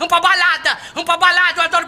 pra balada, eu adoro balada, pra balada, pra balada, eu adoro balada, pra balada, pra balada, eu adoro balada, pra balada, pra balada, eu adoro balada, pra balada, pra balada, eu adoro balada, pra balada, pra balada, eu adoro balada, pra balada, pra balada, eu adoro balada, pra balada, pra balada, eu adoro balada, pra balada, pra balada, eu adoro balada, pra balada, pra balada, eu adoro balada, pra balada, pra balada, eu adoro balada, pra balada, pra balada, eu adoro balada, pra balada, pra balada, eu adoro balada, pra balada, pra balada, eu adoro balada, pra balada, pra balada, eu adoro balada, pra balada, pra balada, eu adoro balada, pra balada, pra balada, eu adoro balada, pra balada, pra balada, eu adoro balada, pra balada, pra balada, eu adoro balada, pra balada, pra balada, eu adoro balada, pra balada, pra balada, eu adoro balada, pra balada, pra balada, eu adoro balada, pra balada, pra balada, pra balada, eu adoro balada, pra balada, pra balada, eu adoro balada, pra balada, pra balada, eu adoro balada, pra balada, pra balada, eu adoro balada, pra balada, pra balada, eu adoro balada, pra balada, pra balada, eu adoro balada, pra balada, pra balada, eu adoro balada, pra balada, pra balada, eu adoro balada, pra balada, pra balada, eu adoro balada, pra balada, pra balada, eu adoro balada, pra balada, pra balada, eu adoro balada, pra balada, pra balada, eu adoro balada, pra balada, pra balada, eu adoro balada, pra balada, pra balada, eu adoro balada, pra balada, pra balada, eu adoro balada, pra balada, pra balada, eu adoro balada, pra balada, pra balada, eu adoro balada, pra balada, pra balada, eu adoro balada, pra balada, pra balada, eu adoro balada, pra balada, pra balada, eu adoro balada, pra balada, pra balada, eu adoro balada, pra balada, pra balada, eu adoro balada, pra balada, pra balada, pra balada, eu adoro balada, pra balada, pra balada, eu adoro balada, pra balada, pra balada, eu adoro balada, pra balada, pra balada, eu adoro balada, pra balada, pra balada, eu adoro balada, pra balada, pra balada, eu adoro balada, pra balada, pra balada, eu adoro balada, pra balada, pra balada, eu adoro balada, pra balada, pra balada, eu adoro balada, pra balada, pra balada, eu adoro balada, pra balada, pra balada, eu adoro balada, pra balada, pra balada, eu adoro balada, pra balada, pra balada, eu adoro balada, pra balada, pra balada, eu adoro balada, pra balada, pra balada, eu adoro balada, pra balada, pra balada, eu adoro balada, pra balada, pra balada, eu adoro balada, pra balada, pra balada, eu adoro balada, pra balada, pra balada, eu adoro balada, pra balada, pra balada, eu adoro balada, pra balada, pra balada, eu adoro balada, pra balada, pra balada, eu adoro balada, pra balada, pra balada, pra balada, eu adoro balada, pra balada, pra balada, eu adoro balada, pra balada, pra balada, eu adoro balada, pra balada, pra balada, eu adoro balada, pra balada, pra balada, eu adoro balada, pra balada, pra balada, eu adoro balada, pra balada, pra balada, eu adoro balada, pra balada, pra balada, eu adoro balada, pra balada, pra balada, eu adoro balada, pra balada, pra balada, eu adoro balada, pra balada, pra balada, eu adoro balada, pra balada, pra balada, eu adoro balada, pra balada, pra balada, eu adoro balada, pra balada, pra balada, eu adoro balada, pra balada, pra balada, eu adoro balada, pra balada, pra balada, eu adoro balada, pra balada, pra balada, eu adoro balada, pra balada, pra balada, eu adoro balada, pra balada, pra balada, eu adoro balada, pra balada, pra balada, eu adoro balada, pra balada, pra balada, eu adoro balada, pra balada, pra balada, eu adoro balada, pra balada, pra balada, pra balada, eu adoro balada, pra balada, pra balada, eu adoro balada, pra balada, pra balada, eu adoro balada, pra balada, pra balada, eu adoro balada, pra balada, pra balada, eu adoro balada, pra balada, pra balada, eu adoro balada, pra balada, pra balada, eu adoro balada, pra balada, pra balada, eu adoro balada, pra balada, pra balada, eu adoro balada, pra balada, pra balada, eu adoro balada, pra balada, pra balada, eu adoro balada, pra balada, pra balada, eu adoro balada, pra balada, pra balada, eu adoro balada, pra balada, pra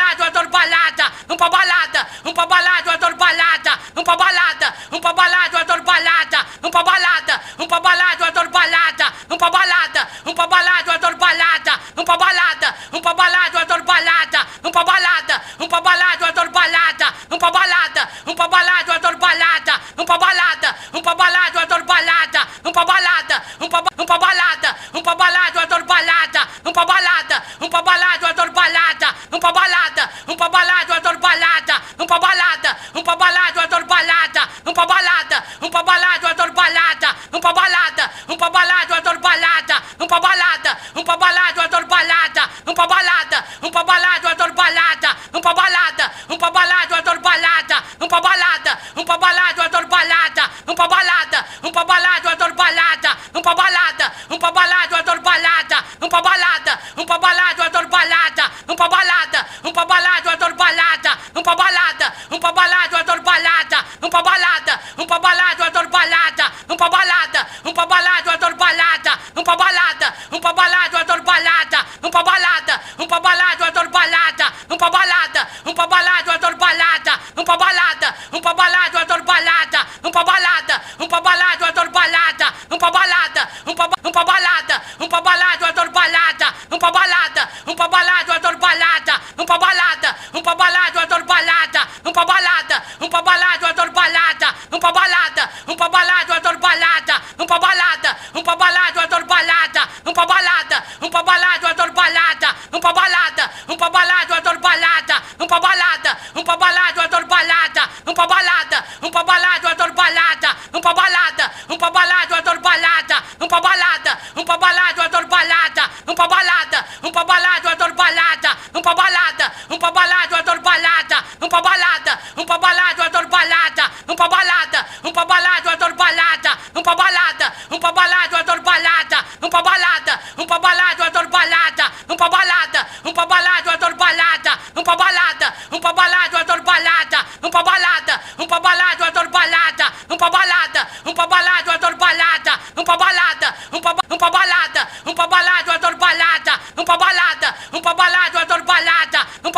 balada, eu adoro balada, pra balada, pra balada, eu adoro balada, pra balada, pra balada, eu adoro balada, pra balada, pra balada, eu adoro balada, pra balada, pra balada, eu adoro balada, pra balada, pra balada, eu adoro balada, pra balada, pra balada, eu adoro balada, pra balada, pra balada, eu adoro balada, pra balada, pra balada, eu adoro balada, pra balada, pra balada, eu adoro balada. Vamos pra balada, vamos pra balada, eu adoro balada. Vamos pra balada, vamos pra balada, eu adoro balada. Vamos pra balada, vamos pra balada, eu adoro balada. Vamos pra balada, vamos pra balada, eu adoro balada. Vamos pra balada, vamos pra balada, eu adoro balada. Vamos pra balada, vamos pra balada, eu adoro balada. Vamos pra balada, vamos pra balada, eu adoro balada. Vamos pra balada, vamos pra balada, eu adoro balada. Vamos pra balada, vamos pra balada, eu adoro balada. Vamos pra balada, vamos pra balada, eu adoro balada. Vamos pra balada, vamos pra balada, eu adoro balada. Vamos pra balada, vamos pra balada, eu adoro balada. Vamos pra balada, vamos pra balada, eu adoro balada. Vamos pra balada, vamos pra balada, eu adoro balada. Vamos pra balada, vamos pra balada, eu adoro balada. Vamos pra balada, vamos pra balada, eu adoro balada. Vamos pra balada, vamos pra balada, eu adoro balada. Vamos pra balada, vamos pra balada, eu adoro balada. Vamos pra balada, vamos pra balada, eu adoro balada. Vamos pra balada, vamos pra balada, eu adoro balada. Vamos pra balada, vamos pra balada, eu adoro balada. Vamos pra balada, vamos pra balada, vamos pra balada, eu adoro balada. Vamos pra balada, vamos pra balada, eu adoro balada. Vamos pra balada, vamos pra balada, eu adoro balada. Vamos pra balada, vamos pra balada, eu adoro balada. Vamos pra balada, vamos pra balada, eu adoro balada. Vamos pra balada, vamos pra balada, eu adoro balada. Vamos pra balada, vamos pra balada, eu adoro balada. Vamos pra balada, vamos pra balada, eu adoro balada. Vamos pra balada, vamos pra balada, eu adoro balada. Vamos pra balada, vamos pra balada, eu adoro balada. Vamos pra balada, vamos pra balada, eu adoro balada. Vamos pra balada, vamos pra balada, eu adoro balada. Vamos pra balada, vamos pra balada, eu adoro balada. Vamos pra balada, vamos pra balada, eu adoro balada. Vamos pra balada, vamos pra balada, eu adoro balada. Vamos pra balada, vamos pra balada, eu adoro balada. Vamos pra balada, vamos pra balada, eu adoro balada. Vamos pra balada, vamos pra balada, eu adoro balada. Vamos pra balada, vamos pra balada, eu adoro balada. Vamos pra balada, vamos pra balada, eu adoro balada. Vamos pra balada, vamos pra balada, eu adoro balada. Vamos pra balada, vamos pra balada, eu adoro balada. Vamos pra balada, vamos pra balada, vamos pra balada, eu adoro balada. Vamos pra balada, vamos pra balada, eu adoro balada. Vamos pra balada, vamos pra balada, eu adoro balada. Vamos pra balada, vamos pra balada, eu adoro balada. Vamos pra balada, vamos pra balada, eu adoro balada. Vamos pra balada, vamos pra balada, eu adoro balada. Vamos pra balada, vamos pra balada, eu adoro balada. Vamos pra balada, vamos pra balada, eu adoro balada. Vamos pra balada,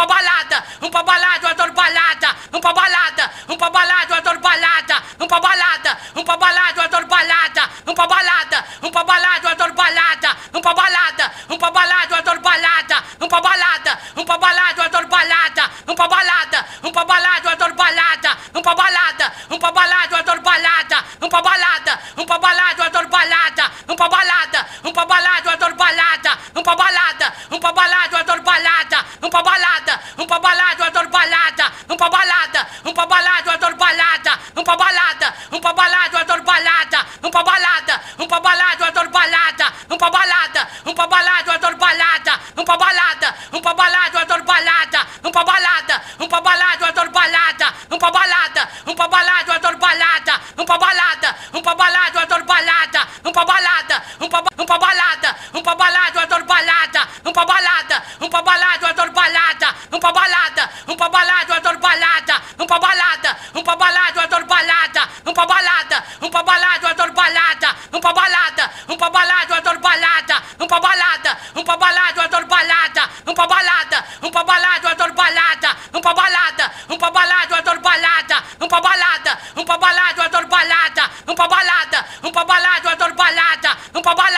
vamos pra balada, eu adoro balada. Vamos pra balada, vamos pra balada, eu adoro balada. Vamos pra balada, vamos pra balada, eu adoro balada. Vamos pra balada, vamos pra balada, eu adoro balada. Vamos pra balada, vamos pra balada, eu adoro balada. Vamos pra balada, vamos pra balada, eu adoro balada. Vamos pra balada, vamos pra balada, eu adoro balada. Vamos pra balada, vamos pra balada, eu adoro balada. Vamos pra balada, vamos pra balada, eu adoro balada. Vamos pra balada, vamos pra balada, eu adoro balada. Vamos pra balada, vamos pra balada, eu adoro balada. Vamos pra balada, vamos pra balada, eu adoro balada. Vamos pra balada, vamos pra balada, eu adoro balada. Vamos pra balada, vamos pra balada, eu adoro balada. Vamos pra balada, vamos pra balada, vamos pra balada, eu adoro balada. Vamos pra balada, vamos pra balada, eu adoro balada. Vamos pra balada, vamos pra balada, eu adoro balada. Vamos pra balada, vamos pra balada, eu adoro balada. Vamos pra balada, vamos pra balada, eu adoro balada. Vamos pra balada, vamos pra balada, eu adoro balada. Vamos pra balada, vamos pra balada, eu adoro balada. Vamos pra balada, vamos pra balada, eu adoro balada. Vamos pra balada, vamos pra balada, eu adoro balada. Vamos pra balada, vamos pra balada, eu adoro balada. Vamos pra balada, vamos pra balada, eu adoro balada. Vamos pra balada, vamos pra balada, eu adoro balada. Vamos pra balada, vamos pra balada, eu adoro balada. Vamos pra balada, vamos pra balada, eu adoro balada. Vamos pra balada, vamos pra balada, eu adoro balada. Vamos pra balada, vamos pra balada, eu adoro balada. Vamos pra balada, vamos pra balada, eu adoro balada. Vamos pra balada,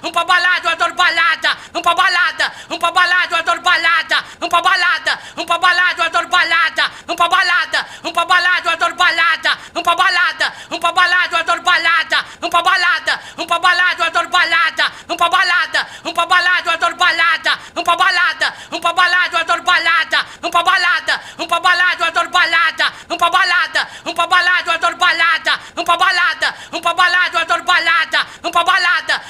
vamos pra balada, eu adoro balada. Vamos pra balada, vamos pra balada, eu adoro balada. Vamos pra balada, vamos pra balada, eu adoro balada. Vamos pra balada, vamos pra balada, eu adoro balada. Vamos pra balada, vamos pra balada, eu adoro balada. Vamos pra balada, vamos pra balada, vamos pra balada, eu adoro balada. Vamos pra balada, vamos pra balada, eu adoro balada. Vamos pra balada, vamos pra balada, eu adoro balada. Vamos pra balada,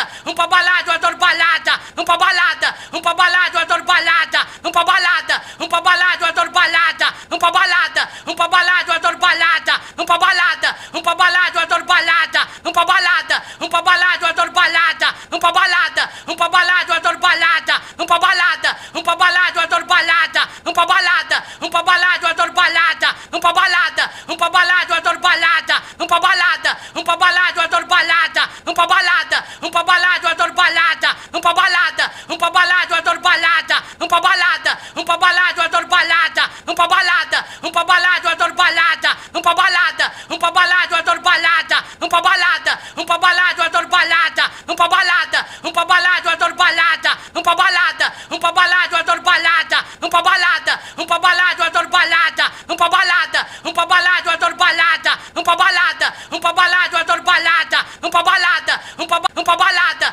vamos pra balada, eu adoro balada. Vamos pra balada, vamos pra balada, eu adoro balada. Vamos pra balada, vamos pra balada, eu adoro balada. Vamos pra balada, vamos pra balada, eu adoro balada. Vamos pra balada, vamos pra balada, eu adoro balada. Vamos pra balada, vamos pra balada, eu adoro balada. Vamos pra balada, vamos pra balada, eu adoro balada. Vamos pra balada, vamos pra balada, eu adoro balada. Vamos pra balada, vamos pra balada, eu adoro balada. Vamos pra balada, vamos pra balada, eu adoro balada. Vamos pra balada, vamos pra balada, eu adoro balada. Vamos pra balada, vamos pra balada, eu adoro balada. Vamos pra balada, vamos pra balada, eu adoro balada. Vamos pra balada, vamos pra balada, eu adoro balada. Vamos pra balada, vamos pra balada, eu adoro balada. Vamos pra balada, vamos pra balada, eu adoro balada. Vamos pra balada, vamos pra balada, eu adoro balada. Vamos pra balada, vamos pra balada, eu adoro balada. Vamos pra balada, vamos pra balada, eu adoro balada. Vamos pra balada, vamos pra balada,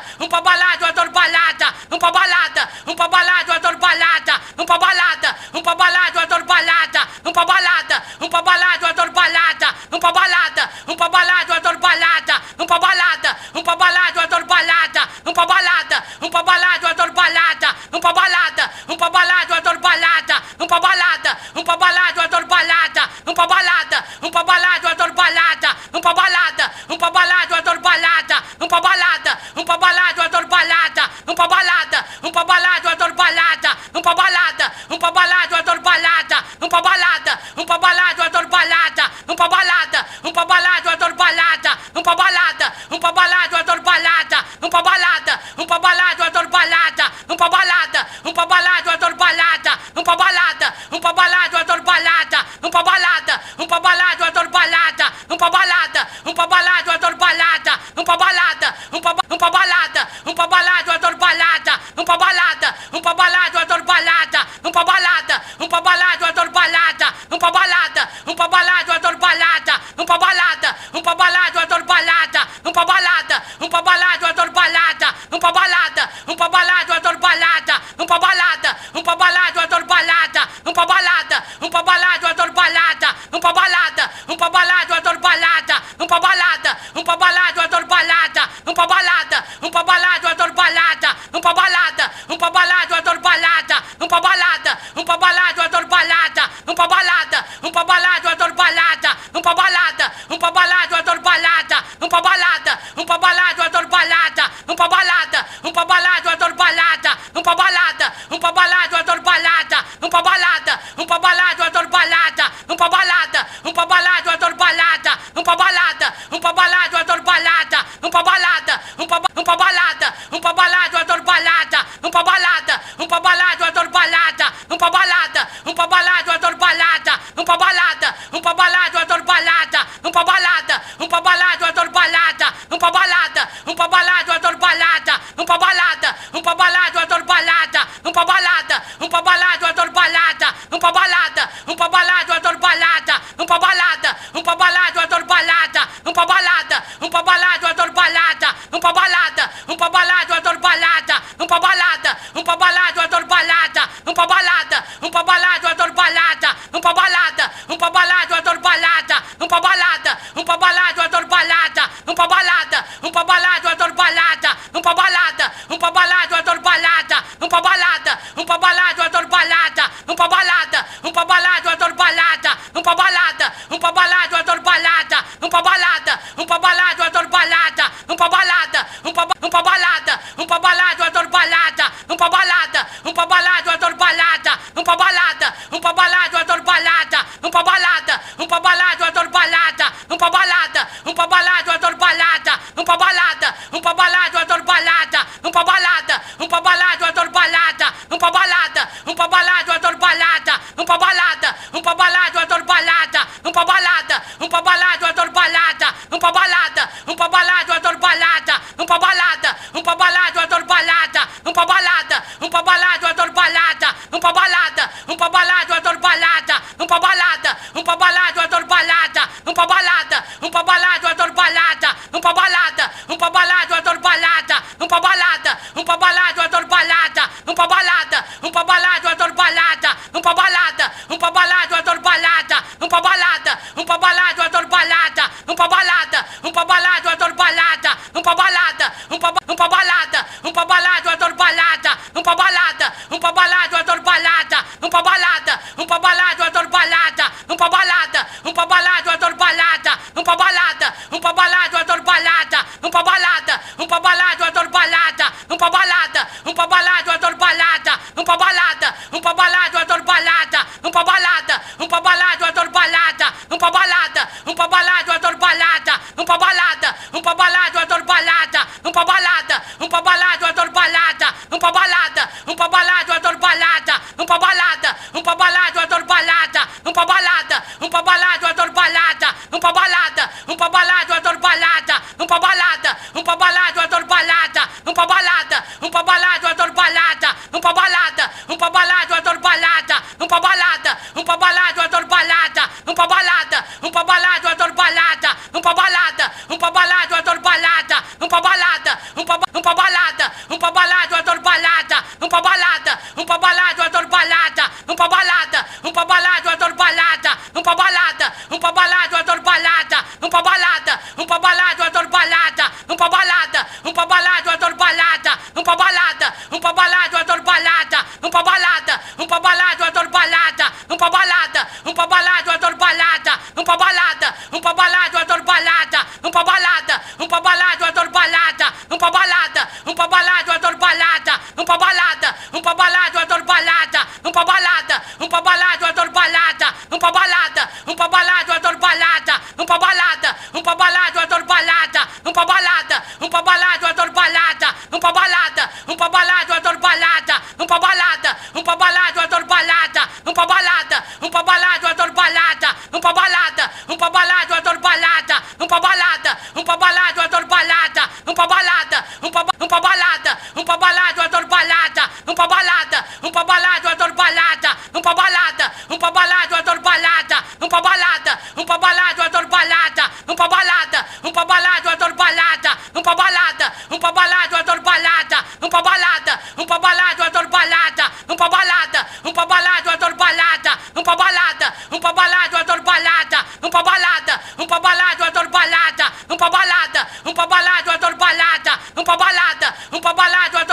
balada, eu adoro balada. Vamos pra balada, vamos pra balada, eu adoro balada. Vamos pra balada, vamos pra balada, eu adoro balada. Vamos pra balada, vamos pra balada, eu adoro balada. Vamos pra balada, vamos pra balada, eu adoro balada. Vamos pra balada, vamos pra balada, eu adoro balada. Vamos pra balada, vamos pra balada, vamos pra balada, eu adoro balada. Vamos pra balada, vamos pra balada, eu adoro balada. Vamos pra balada, vamos pra balada, eu adoro balada. Vamos pra balada, vamos pra balada, eu adoro balada. Vamos pra balada, vamos pra balada, eu adoro balada. Vamos pra balada, vamos pra balada, eu adoro balada. Vamos pra balada, vamos pra balada, eu adoro balada. Vamos pra balada, vamos pra balada, eu adoro balada. Vamos pra balada, vamos pra balada, eu adoro balada. Vamos pra balada, vamos pra balada, eu adoro balada. Vamos pra balada, vamos pra balada, eu adoro balada. Vamos pra balada, vamos pra balada, eu adoro balada. Vamos pra balada, vamos pra balada, eu adoro balada. Vamos pra balada, vamos pra balada, eu adoro balada. Vamos pra balada, vamos pra balada, eu adoro balada. Vamos pra balada, vamos pra balada, eu adoro balada. Vamos pra balada, vamos pra balada, eu adoro balada. Vamos pra balada, vamos pra balada, eu adoro balada. Vamos pra balada, vamos pra balada, eu adoro balada. Vamos pra balada, vamos pra balada, eu adoro balada. Vamos pra balada, vamos pra balada, eu adoro balada. Vamos pra balada, vamos pra balada, eu adoro balada. Vamos pra balada, vamos pra balada, vamos pra balada, eu adoro balada. Vamos pra balada, vamos pra balada, eu adoro balada. Vamos pra balada, vamos pra balada, eu adoro balada. Vamos pra balada, vamos pra balada, eu adoro balada. Vamos pra balada, vamos pra balada, eu adoro balada. Vamos pra balada, vamos pra balada, eu adoro balada. Vamos pra balada, vamos pra balada, eu adoro balada. Vamos pra balada, vamos pra balada, eu adoro balada. Vamos pra balada, vamos pra balada, eu adoro balada. Vamos pra balada, vamos pra balada, eu adoro balada. Vamos pra balada, vamos pra balada, eu adoro balada. Vamos pra balada, vamos pra balada, eu adoro balada. Vamos pra balada, vamos pra balada, eu adoro balada. Vamos pra balada, vamos pra balada, eu adoro balada. Vamos pra balada, vamos pra balada, eu adoro balada. Vamos pra balada, vamos pra balada, eu adoro balada. Vamos pra balada, vamos pra balada, eu adoro balada. Vamos pra balada, vamos pra balada, eu adoro balada. Vamos pra balada, vamos pra balada, eu adoro balada. Vamos pra balada, vamos pra balada, eu adoro balada. Vamos pra balada, vamos pra balada, eu adoro balada. Vamos pra balada, vamos pra balada, eu adoro balada. Vamos pra balada, vamos pra balada, vamos pra balada, eu adoro balada. Vamos pra balada, vamos pra balada, eu adoro balada. Vamos pra balada, vamos pra balada, eu adoro balada. Vamos pra balada, vamos pra balada, eu adoro balada. Vamos pra balada, vamos pra balada, eu adoro balada. Vamos pra balada, vamos pra balada, eu adoro balada. Vamos pra balada, vamos pra balada, eu adoro balada. Vamos pra balada, vamos pra balada, eu adoro balada. Vamos pra balada, vamos pra balada, eu adoro balada. Vamos pra balada, vamos pra balada, eu adoro balada. Vamos pra balada, vamos pra balada, eu adoro balada. Vamos pra balada, vamos pra balada, eu adoro balada. Vamos pra balada, vamos pra balada, eu adoro balada. Vamos pra balada, vamos pra balada, eu adoro balada. Vamos pra balada, vamos pra balada, eu adoro balada. Vamos pra balada, vamos pra balada, eu adoro balada. Vamos pra balada, vamos pra balada, eu adoro balada. Vamos pra balada, vamos pra balada, eu adoro balada. Vamos pra balada, vamos pra balada, eu adoro balada. Vamos pra balada, vamos pra balada, eu adoro balada. Vamos pra balada, vamos pra balada, eu adoro balada. Vamos pra balada, vamos pra balada, eu adoro balada. Vamos pra balada, vamos pra balada, vamos pra balada, eu adoro balada. Vamos pra balada, vamos pra balada, eu adoro balada. Vamos pra balada, vamos pra balada, eu adoro balada. Vamos pra balada, vamos pra balada, eu adoro balada. Vamos pra balada, vamos pra balada, eu adoro balada. Vamos pra balada, vamos pra balada, eu adoro balada. Vamos pra balada, vamos pra balada, eu adoro balada. Vamos pra balada, vamos pra balada, eu adoro balada. Vamos pra balada, vamos pra balada, eu adoro balada. Vamos pra balada, vamos pra balada, eu adoro balada. Vamos pra balada, vamos pra balada, eu adoro balada. Vamos pra balada, vamos pra balada, eu adoro balada. Vamos pra balada, vamos pra balada, eu adoro balada. Vamos pra balada, vamos pra balada, eu adoro balada. Vamos pra balada, vamos pra balada, eu adoro balada. Vamos pra balada, vamos pra balada, eu adoro balada. Vamos pra balada, vamos pra balada, eu adoro balada. Vamos pra balada, vamos pra balada, eu adoro balada. Vamos pra balada, vamos pra balada, eu adoro balada. Vamos pra balada, vamos pra balada, eu adoro balada. Vamos pra balada, vamos pra balada, eu adoro balada. Vamos pra balada, vamos pra balada, eu adoro balada. Vamos pra balada, vamos pra balada, vamos pra balada, eu adoro balada. Vamos pra balada, vamos pra balada, eu adoro balada. Vamos pra balada, vamos pra balada, eu adoro balada. Vamos pra balada, vamos pra balada, eu adoro balada. Vamos pra balada, vamos pra balada, eu adoro balada. Vamos pra balada, vamos pra balada, eu adoro balada. Vamos pra balada, vamos pra balada, eu adoro balada. Vamos pra balada, vamos pra balada, eu adoro balada. Vamos pra balada, vamos pra balada, eu adoro balada. Vamos pra balada, vamos pra balada, eu adoro balada. Vamos pra balada, vamos pra balada, eu adoro balada. Vamos pra balada, vamos pra balada, eu adoro balada. Vamos pra balada, vamos pra balada, eu adoro balada. Vamos pra balada, vamos pra balada, eu adoro balada. Vamos pra balada, vamos pra balada, eu adoro balada, vamos pra balada, vamos pra balada, eu adoro balada, vamos pra balada, vamos pra balada, eu adoro balada, vamos pra balada, vamos pra balada, eu adoro balada, vamos pra balada, vamos pra balada, eu adoro balada, vamos pra balada, vamos pra balada, eu adoro balada, vamos pra balada, vamos pra balada, eu adoro balada, vamos pra balada, vamos pra balada, eu adoro balada, vamos pra balada, vamos pra balada, vamos pra balada, eu adoro balada, vamos pra balada, vamos pra balada, eu adoro balada, vamos pra balada, vamos pra balada, eu adoro balada, vamos pra balada, vamos pra balada, eu adoro balada, vamos pra balada, vamos pra balada, eu adoro balada, vamos pra balada, vamos pra balada, eu adoro balada, vamos pra balada, vamos pra balada, eu adoro balada, vamos pra balada, vamos pra balada, eu adoro balada, vamos pra balada, vamos pra balada, eu adoro balada, vamos pra balada, vamos pra balada, eu adoro balada, vamos pra balada, vamos pra balada, eu adoro balada, vamos pra balada, vamos pra balada, eu adoro balada, vamos pra balada, vamos pra balada, eu adoro balada, vamos pra balada, vamos pra balada, eu adoro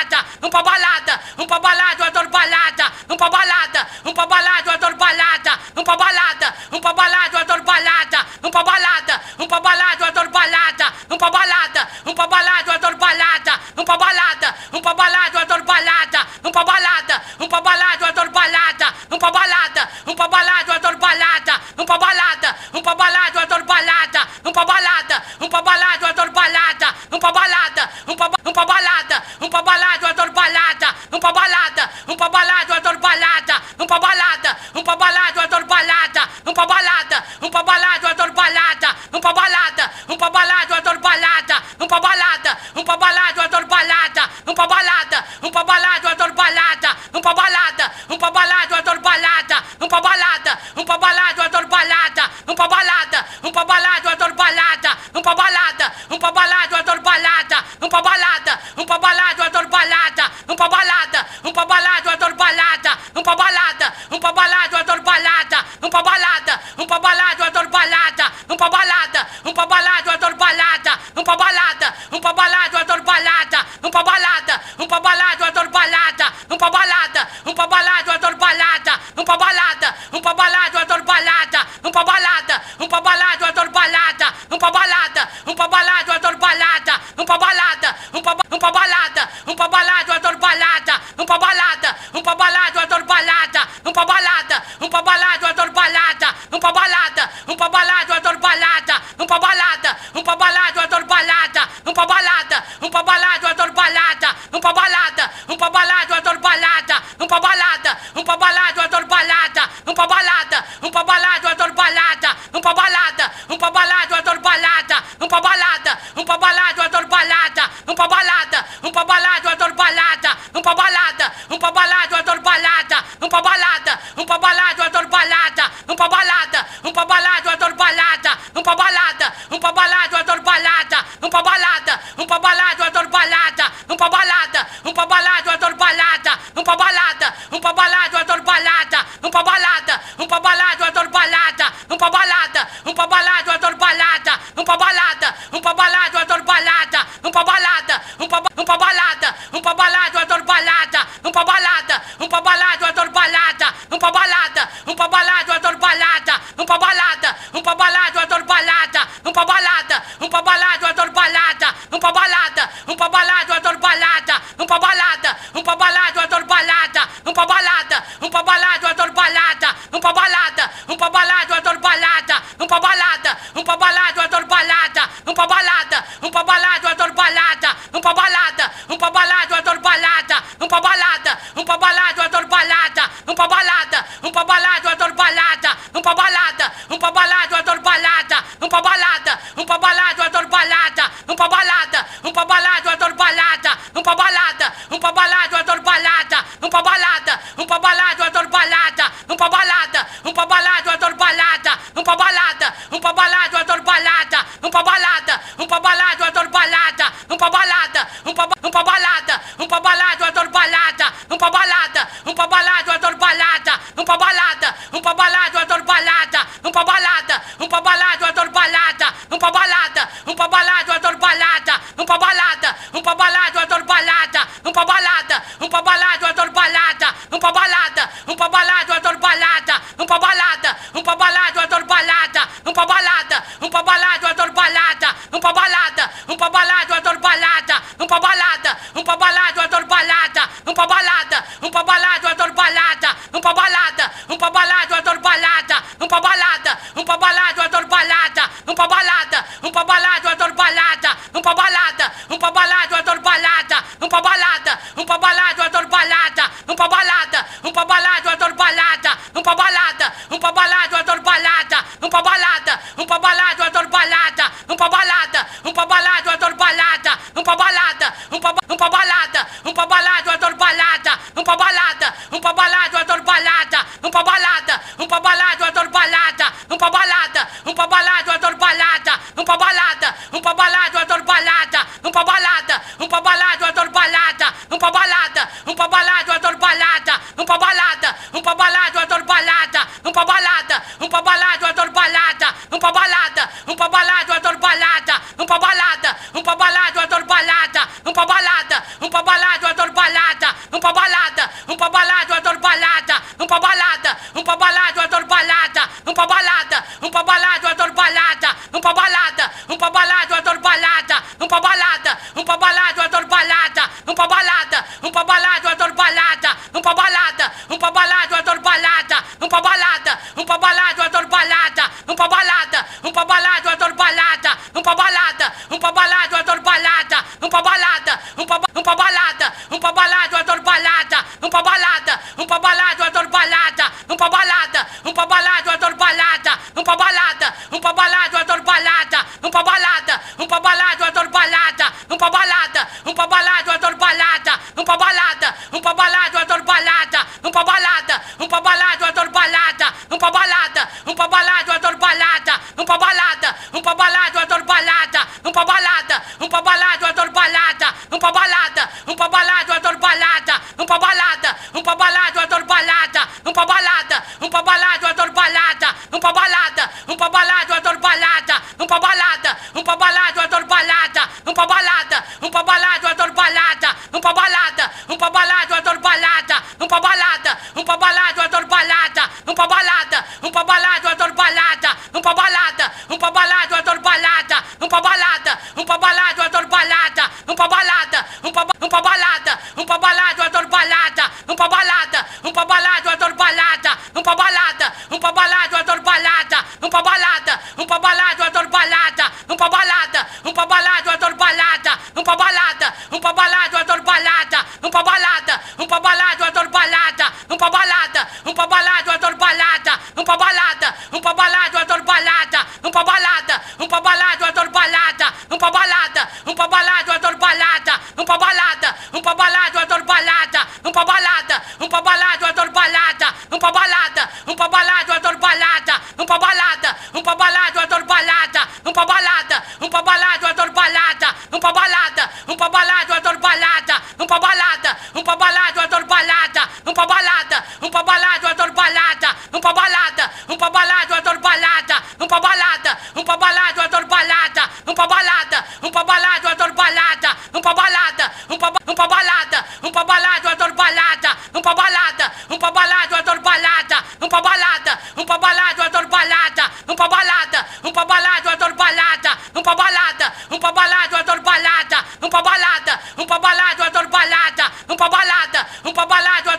balada, vamos pra balada, vamos pra balada, eu adoro balada, vamos pra balada, vamos pra balada, eu adoro balada, vamos pra balada, vamos pra balada, eu adoro balada, vamos pra balada, vamos pra balada, eu adoro balada, vamos pra balada, vamos pra balada, eu adoro balada, vamos pra balada, vamos pra balada, eu adoro balada, vamos pra balada, vamos pra balada, eu adoro balada, vamos pra balada, vamos pra balada, eu adoro balada, vamos pra balada, vamos pra balada, vamos pra balada, eu adoro balada, vamos pra balada, vamos pra balada, eu adoro balada, vamos pra balada, vamos pra balada, eu adoro balada, vamos pra balada, vamos pra balada, eu adoro balada, vamos pra balada, vamos pra balada, eu adoro balada, vamos pra balada, vamos pra balada, eu adoro balada, vamos pra balada, vamos pra balada, eu adoro balada, vamos pra balada, vamos pra balada, eu adoro balada, vamos pra balada, vamos pra balada, eu adoro balada, vamos pra balada, vamos pra balada, eu adoro balada, vamos pra balada, vamos pra balada, eu adoro balada, vamos pra balada, vamos pra balada, eu adoro balada, vamos pra balada, vamos pra balada, eu adoro balada, vamos pra balada, vamos pra balada, eu adoro balada, vamos pra balada, vamos pra balada, eu adoro balada, vamos pra balada, vamos pra balada, eu adoro balada, vamos pra balada, vamos pra balada, eu adoro balada, vamos pra balada, vamos pra balada, eu adoro balada, vamos pra balada, vamos pra balada, eu adoro balada, vamos pra balada, vamos pra balada, eu adoro balada, vamos pra balada, vamos pra balada, eu adoro balada, vamos pra balada, vamos pra balada, eu adoro balada, vamos pra balada, vamos pra balada, vamos pra balada, eu adoro balada, vamos pra balada, vamos pra balada, eu adoro balada, vamos pra balada, vamos pra balada, eu adoro balada, vamos pra balada, vamos pra balada, eu adoro balada, vamos pra balada, vamos pra balada, eu adoro balada, vamos pra balada, vamos pra balada, eu adoro balada, vamos pra balada, vamos pra balada, eu adoro balada, vamos pra balada, vamos pra balada, eu adoro balada, vamos pra balada, vamos pra balada, eu adoro balada, vamos pra balada, vamos pra balada, eu adoro balada, vamos pra balada, vamos pra balada, eu adoro balada, vamos pra balada, vamos pra balada, eu adoro balada, vamos pra balada, vamos pra balada, eu adoro balada, vamos pra balada, vamos pra balada, eu adoro balada, vamos pra balada, vamos pra balada, eu adoro balada, vamos pra balada, vamos pra balada, eu adoro balada, vamos pra balada, vamos pra balada, eu adoro balada, vamos pra balada, vamos pra balada, eu adoro balada, vamos pra balada, vamos pra balada, eu adoro balada, vamos pra balada, vamos pra balada, eu adoro balada, vamos pra balada, vamos pra balada, eu adoro balada, vamos pra balada, vamos pra balada, eu adoro balada, vamos pra balada, vamos pra balada, vamos pra balada, eu adoro balada, vamos pra balada, vamos pra balada, eu adoro balada, vamos pra balada, vamos pra balada, eu adoro balada, vamos pra balada, vamos pra balada, eu adoro balada, vamos pra balada, vamos pra balada, eu adoro balada, vamos pra balada, vamos pra balada, eu adoro balada, vamos pra balada, vamos pra balada, eu adoro balada, vamos pra balada, vamos pra balada, eu adoro balada, vamos pra balada, vamos pra balada, eu adoro balada, vamos pra balada, vamos pra balada, eu adoro balada, vamos pra balada, vamos pra balada, eu adoro balada, vamos pra balada, vamos pra balada, eu adoro balada, vamos pra balada, vamos pra balada, eu adoro balada, vamos pra balada, vamos pra balada, eu adoro balada, vamos pra balada, vamos pra balada, eu adoro balada, vamos pra balada, vamos pra balada, eu adoro balada, vamos pra balada, vamos pra balada, eu adoro balada, vamos pra balada, vamos pra balada, eu adoro balada, vamos pra balada, vamos pra balada, eu adoro balada, vamos pra balada, vamos pra balada, eu adoro balada, vamos pra balada, vamos pra balada, eu adoro balada, vamos pra balada, vamos pra balada, eu adoro balada, vamos pra balada, vamos pra balada, vamos pra balada, eu adoro balada, vamos pra balada, vamos pra balada, eu adoro balada, vamos pra balada, vamos pra balada, eu adoro balada, vamos pra balada, vamos pra balada, eu adoro balada, vamos pra balada, vamos pra balada, eu adoro balada, vamos pra balada, vamos pra balada, eu adoro balada, vamos pra balada, vamos pra balada, eu adoro balada, vamos pra balada, vamos pra balada, eu adoro balada, vamos pra balada, vamos pra balada, eu adoro balada, vamos pra balada, vamos pra balada, eu adoro balada, vamos pra balada, vamos pra balada, eu adoro balada, vamos pra balada, vamos pra balada, eu adoro balada, vamos pra balada, vamos pra balada, eu adoro balada, vamos pra balada, vamos pra balada, eu adoro balada, vamos pra balada. pra balada, vamos pra balada, vamos pra balada, eu adoro balada, vamos pra balada, vamos pra balada, eu adoro balada, vamos pra balada, vamos pra balada, eu adoro balada, vamos pra balada, vamos pra balada, eu adoro balada, vamos pra balada, vamos pra balada, eu adoro balada, vamos pra balada, vamos pra balada, eu adoro balada, vamos pra balada, vamos pra balada, eu adoro balada, vamos pra balada, vamos pra balada, eu adoro balada, vamos pra balada, vamos pra balada, eu adoro balada, vamos pra balada, vamos pra balada, eu adoro balada, vamos pra balada, vamos pra balada, eu adoro balada, vamos pra balada, vamos pra balada, eu adoro balada, vamos pra balada, vamos pra balada, eu adoro balada, vamos pra balada, vamos pra balada, eu adoro balada, vamos pra balada, vamos pra balada, eu adoro balada, vamos pra balada, vamos pra balada, eu adoro balada, vamos pra balada, vamos pra balada, eu adoro balada, vamos pra balada, vamos pra balada, eu adoro balada, vamos pra balada, vamos pra balada, eu adoro balada, vamos pra balada, vamos pra balada, eu adoro balada, vamos pra balada, vamos pra balada, eu adoro balada, vamos pra balada, vamos pra balada, eu adoro balada, vamos pra balada, vamos pra balada, vamos pra balada, eu adoro balada, vamos pra balada, vamos pra balada, eu adoro balada, vamos pra balada, vamos pra balada, eu adoro balada, vamos pra balada, vamos pra balada, eu adoro balada, vamos pra balada, vamos pra balada, eu adoro balada, vamos pra balada, vamos pra balada, eu adoro balada, vamos pra balada, vamos pra balada, eu adoro balada, vamos pra balada, vamos pra balada, eu adoro balada, vamos pra balada, vamos pra balada, eu adoro balada, vamos pra balada, vamos pra balada, eu adoro balada, vamos pra balada, vamos pra balada, eu adoro balada, vamos pra balada, vamos pra balada, eu adoro balada, vamos pra balada, vamos pra balada, eu adoro balada, vamos pra balada, vamos pra balada, eu adoro balada, vamos pra balada, vamos pra balada, eu adoro balada, vamos pra balada, vamos pra balada, eu adoro balada, vamos pra balada, vamos pra balada, eu adoro balada, vamos pra balada, vamos pra balada, eu adoro balada, vamos pra balada, vamos pra balada, eu adoro balada, vamos pra balada, vamos pra balada, eu adoro balada, vamos pra balada, vamos pra balada, eu adoro balada, vamos pra balada, vamos pra balada, eu adoro balada, vamos pra balada, vamos pra balada, vamos pra balada, eu adoro balada, vamos pra balada, vamos pra balada, eu adoro balada, vamos pra balada, vamos pra balada, eu adoro balada, vamos pra balada, vamos pra balada, eu adoro balada, vamos pra balada, vamos pra balada, eu adoro balada, vamos pra balada, vamos pra balada, eu adoro balada, vamos pra balada, vamos pra balada, eu adoro balada, vamos pra balada, vamos pra balada, eu adoro balada, vamos pra balada, vamos pra balada, eu adoro balada, vamos pra balada, vamos pra balada, eu adoro balada, vamos pra balada, vamos pra balada, eu adoro balada, vamos pra balada, vamos pra balada, eu adoro balada, vamos pra balada, vamos pra balada, eu adoro balada, vamos pra balada, vamos pra balada, eu adoro balada, vamos pra balada, vamos pra balada, eu adoro balada, vamos pra balada, vamos pra balada, eu adoro balada, vamos pra balada, vamos pra balada, eu adoro balada, vamos pra balada, vamos pra balada, eu adoro balada, vamos pra balada, vamos pra balada, eu adoro balada, vamos pra balada, vamos pra balada, eu adoro balada, vamos pra balada, vamos pra balada, eu adoro balada, vamos pra balada, vamos pra balada, eu adoro balada, vamos pra balada, vamos pra balada, vamos pra balada, eu adoro balada, vamos pra balada, vamos pra balada, eu adoro balada, vamos pra balada, vamos pra balada, eu adoro balada, vamos pra balada, vamos pra balada, eu adoro balada, vamos pra balada, vamos pra balada, eu adoro balada, vamos pra balada, vamos pra balada, eu adoro balada, vamos pra balada, vamos pra balada, eu adoro balada, vamos pra balada, vamos pra balada, eu adoro balada, vamos pra balada, vamos pra balada, eu adoro balada, vamos pra balada, vamos pra balada, eu adoro balada, vamos pra balada, vamos pra balada, eu adoro balada, vamos pra balada, vamos pra balada, eu adoro balada, vamos pra balada, vamos pra balada, eu adoro balada, vamos pra balada,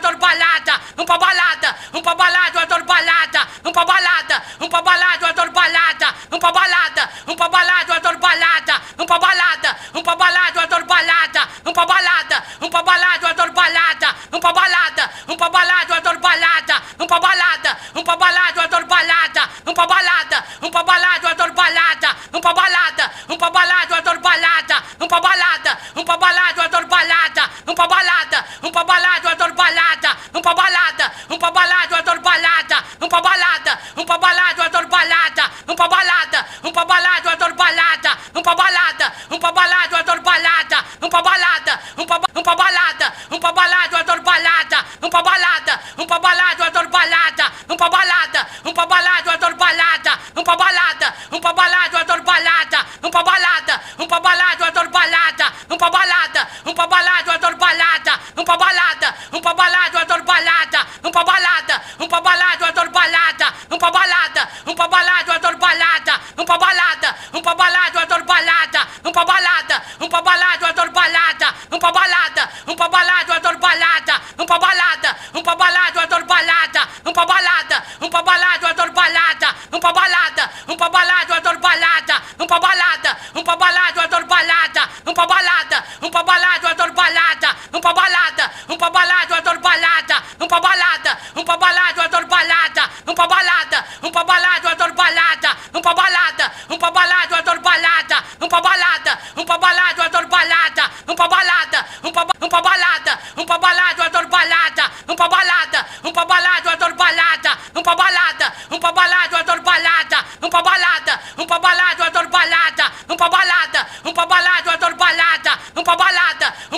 vamos pra balada, eu adoro balada, vamos pra balada, vamos pra balada, eu adoro balada, vamos pra balada, vamos pra balada, eu adoro balada, vamos pra balada, vamos pra balada, eu adoro balada, vamos pra balada, vamos pra balada, eu adoro balada, vamos pra balada, vamos pra balada, eu adoro balada, vamos pra balada, vamos pra balada, eu adoro balada, vamos pra balada, vamos pra balada, eu adoro balada, vamos pra balada, vamos pra balada, eu adoro balada, vamos pra balada, vamos pra balada, vamos pra balada, eu adoro balada, vamos pra balada, vamos pra balada, eu adoro balada, vamos pra balada, vamos pra balada, eu adoro balada, vamos pra balada, vamos pra balada, eu adoro balada, vamos pra balada, vamos pra balada, eu adoro balada, vamos pra balada, vamos pra balada, eu adoro balada, vamos pra balada, vamos pra balada, eu adoro balada, vamos pra balada, vamos pra balada, eu adoro balada, vamos pra balada, vamos pra balada, eu adoro balada, vamos pra balada, vamos pra balada, eu adoro balada, vamos pra balada, vamos pra balada, eu adoro balada, vamos pra balada, vamos pra balada, eu adoro balada, vamos pra balada, vamos pra balada, eu adoro balada, vamos pra balada, vamos pra balada, eu adoro balada, vamos pra balada, vamos pra balada, eu adoro balada, vamos pra balada, vamos pra balada, eu adoro balada, vamos pra balada, vamos pra balada, eu adoro balada, vamos pra balada, vamos pra balada, eu adoro balada, vamos pra balada, vamos pra balada, eu adoro balada, vamos pra balada, vamos pra balada, eu adoro balada, vamos pra balada, vamos pra balada, eu adoro balada, vamos pra balada, vamos pra balada, eu adoro balada,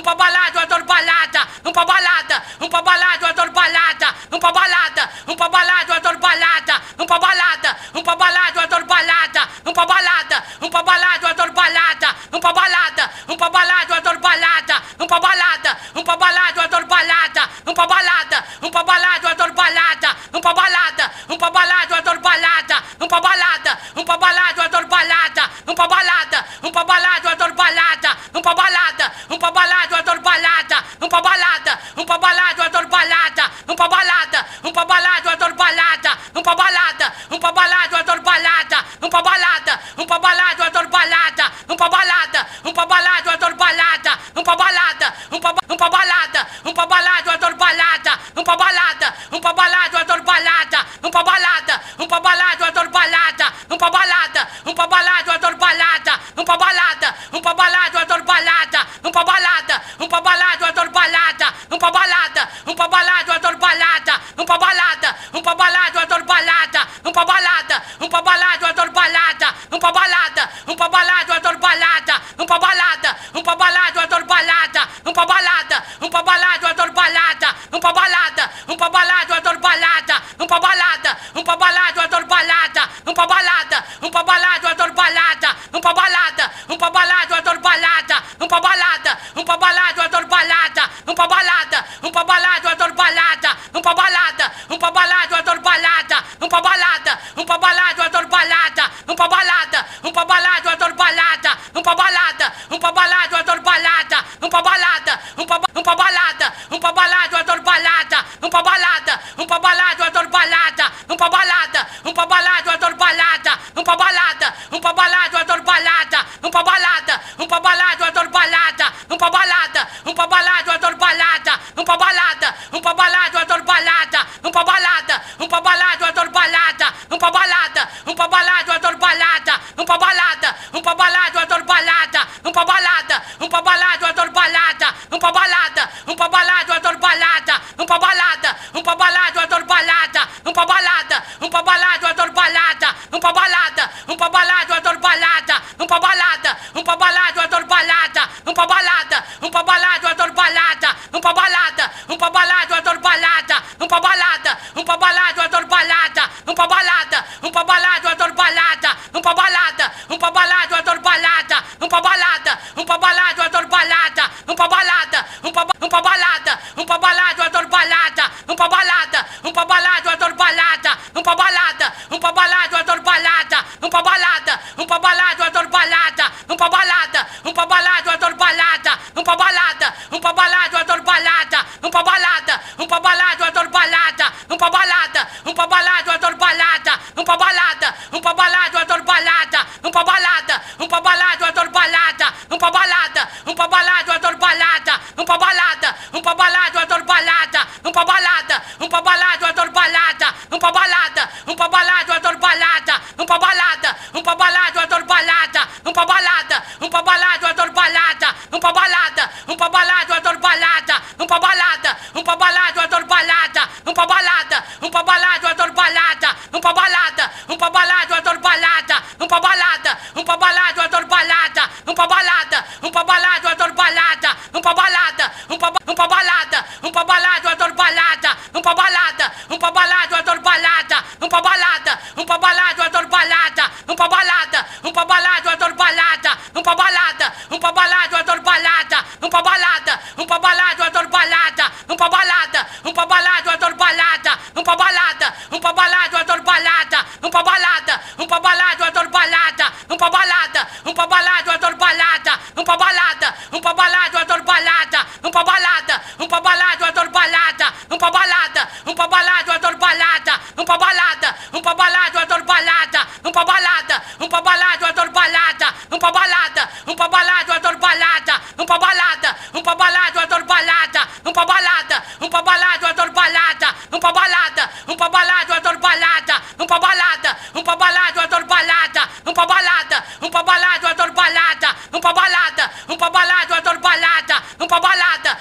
pra balada, eu adoro balada. Vamos pra balada, vamos pra balada, eu adoro balada. Vamos pra balada, vamos pra balada, eu adoro balada. Vamos pra balada, vamos pra balada, eu adoro balada. Vamos pra balada, vamos pra balada, eu adoro balada. Vamos pra balada, vamos pra balada, eu adoro balada. Vamos pra balada, vamos pra balada, eu adoro balada. Vamos pra balada, vamos pra balada, eu adoro balada. Vamos pra balada, vamos pra balada, eu adoro balada. Vamos pra balada, vamos pra balada, eu adoro balada. Vamos pra balada, vamos pra balada, eu adoro balada. Vamos pra balada, vamos pra balada, eu adoro balada. Vamos pra balada, vamos pra balada, eu adoro balada. Vamos pra balada, vamos pra balada, eu adoro balada. Vamos pra balada, vamos pra balada, eu adoro balada. Vamos pra balada, vamos pra balada, eu adoro balada. Vamos pra balada, vamos pra balada, eu adoro balada. Vamos pra balada, vamos pra balada, vamos pra balada, eu adoro balada. Vamos pra balada, vamos pra balada, eu adoro balada. Vamos pra balada, vamos pra balada, eu adoro balada. Vamos pra balada, vamos pra balada, eu adoro balada. Vamos pra balada, vamos pra balada, eu adoro balada. Vamos pra balada, vamos pra balada, eu adoro balada. Vamos pra balada, vamos pra balada, eu adoro balada. Vamos pra balada, vamos pra balada, eu adoro balada. Vamos pra balada, vamos pra balada, eu adoro balada. Vamos pra balada, vamos pra balada, eu adoro balada. Vamos pra balada, vamos pra balada, eu adoro balada. Vamos pra balada, vamos pra balada, eu adoro balada. Vamos pra balada, vamos pra balada, eu adoro balada. Vamos pra balada, vamos pra balada, eu adoro balada. Vamos pra balada, vamos pra balada, eu adoro balada. Vamos pra balada, vamos pra balada, eu adoro balada. Vamos pra balada, vamos pra balada, eu adoro balada. Vamos pra balada, vamos pra balada, eu adoro balada. Vamos pra balada, vamos pra balada, eu adoro balada. Vamos pra balada, vamos pra balada, eu adoro balada. Vamos pra balada, vamos pra balada, eu adoro balada. Vamos pra balada, vamos pra balada, eu adoro balada. Vamos pra balada, vamos pra balada, vamos pra balada, eu adoro balada. Vamos pra balada, vamos pra balada, eu adoro balada. Vamos pra balada, vamos pra balada, eu adoro balada. Vamos pra balada, vamos pra balada, eu adoro balada. Vamos pra balada, vamos pra balada, eu adoro balada. Vamos pra balada, vamos pra balada, eu adoro balada. Vamos pra balada, vamos pra balada, eu adoro balada. Vamos pra balada, vamos pra balada, eu adoro balada. Vamos pra balada, vamos pra balada, eu adoro balada. Vamos pra balada, vamos pra balada, eu adoro balada. Vamos pra balada, vamos pra balada, eu adoro balada. Vamos pra balada, vamos pra balada, eu adoro balada. Vamos pra balada, vamos pra balada, eu adoro balada. Vamos pra balada, vamos pra balada, eu adoro balada. Vamos pra balada, vamos pra balada, eu adoro balada. Vamos pra balada, vamos pra balada, eu adoro balada. Vamos pra balada, vamos pra balada, eu adoro balada. Vamos pra balada, vamos pra balada, eu adoro balada. Vamos pra balada, vamos pra balada, eu adoro balada. Vamos pra balada, vamos pra balada, eu adoro balada. Vamos pra balada, vamos pra balada, eu adoro balada. Vamos pra balada, vamos pra balada, eu adoro balada. Vamos pra balada, vamos pra balada, vamos pra balada, eu adoro balada. Vamos pra balada, vamos pra balada, eu adoro balada. Vamos pra balada, vamos pra balada, eu adoro balada. Vamos pra balada, vamos pra balada, eu adoro balada. Vamos pra balada, vamos pra balada, eu adoro balada. Vamos pra balada, vamos pra balada, eu adoro balada. Vamos pra balada, vamos pra balada, eu adoro balada. Vamos pra balada, vamos pra balada, eu adoro balada. Vamos pra balada, vamos pra balada, eu adoro balada. Vamos pra balada, vamos pra balada, eu adoro balada. Vamos pra balada, vamos pra balada, eu adoro balada. Vamos pra balada, vamos pra balada, eu adoro balada. Vamos pra balada, vamos pra balada, eu adoro balada. Vamos pra balada, vamos pra balada, eu adoro balada. Vamos pra balada, vamos pra balada, eu adoro balada. Vamos pra balada, vamos pra balada, eu adoro balada. Vamos pra balada, vamos pra balada, eu adoro balada. Vamos pra balada, vamos pra balada, eu adoro balada. Vamos pra balada, vamos pra balada, eu adoro balada. Vamos pra balada, vamos pra balada, eu adoro balada. Vamos pra balada, vamos pra balada, eu adoro balada. Vamos pra balada, vamos pra balada, eu adoro balada. Vamos pra balada, vamos pra balada, vamos pra balada, eu adoro balada. Vamos pra balada, vamos pra balada, eu adoro balada. Vamos pra balada, vamos pra balada, eu adoro balada. Vamos pra balada, vamos pra balada, eu adoro balada. Vamos pra balada, vamos pra balada, eu adoro balada. Vamos pra balada, vamos pra balada, eu adoro balada. Vamos pra balada, vamos pra balada, eu adoro balada. Vamos pra balada, vamos pra balada, eu adoro balada. Vamos pra balada, vamos pra balada, eu adoro balada. Vamos pra balada, vamos pra balada, eu adoro balada. Vamos pra balada, vamos pra balada, eu adoro balada. Vamos pra balada, vamos pra balada, eu adoro balada. Vamos pra balada, vamos pra balada, eu adoro balada. Vamos pra balada, vamos pra balada, eu adoro balada. Vamos pra balada, vamos pra balada, eu adoro balada. Vamos pra balada, vamos pra balada, eu adoro balada. Vamos pra balada, vamos pra balada, eu adoro balada. Vamos pra balada, vamos pra balada, eu adoro balada. Vamos pra balada, vamos pra balada, eu adoro balada. Vamos pra balada, vamos pra balada, eu adoro balada. Vamos pra balada, vamos pra balada, eu adoro balada. Vamos pra balada, vamos pra balada, eu adoro balada. Vamos pra balada,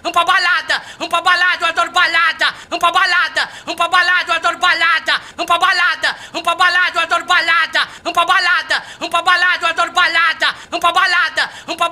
vamos pra balada, vamos pra balada, eu adoro balada. Vamos pra balada, vamos pra balada, eu adoro balada. Vamos pra balada, vamos pra balada, eu adoro balada. Vamos pra balada, vamos pra balada, eu adoro balada. Vamos pra balada, vamos pra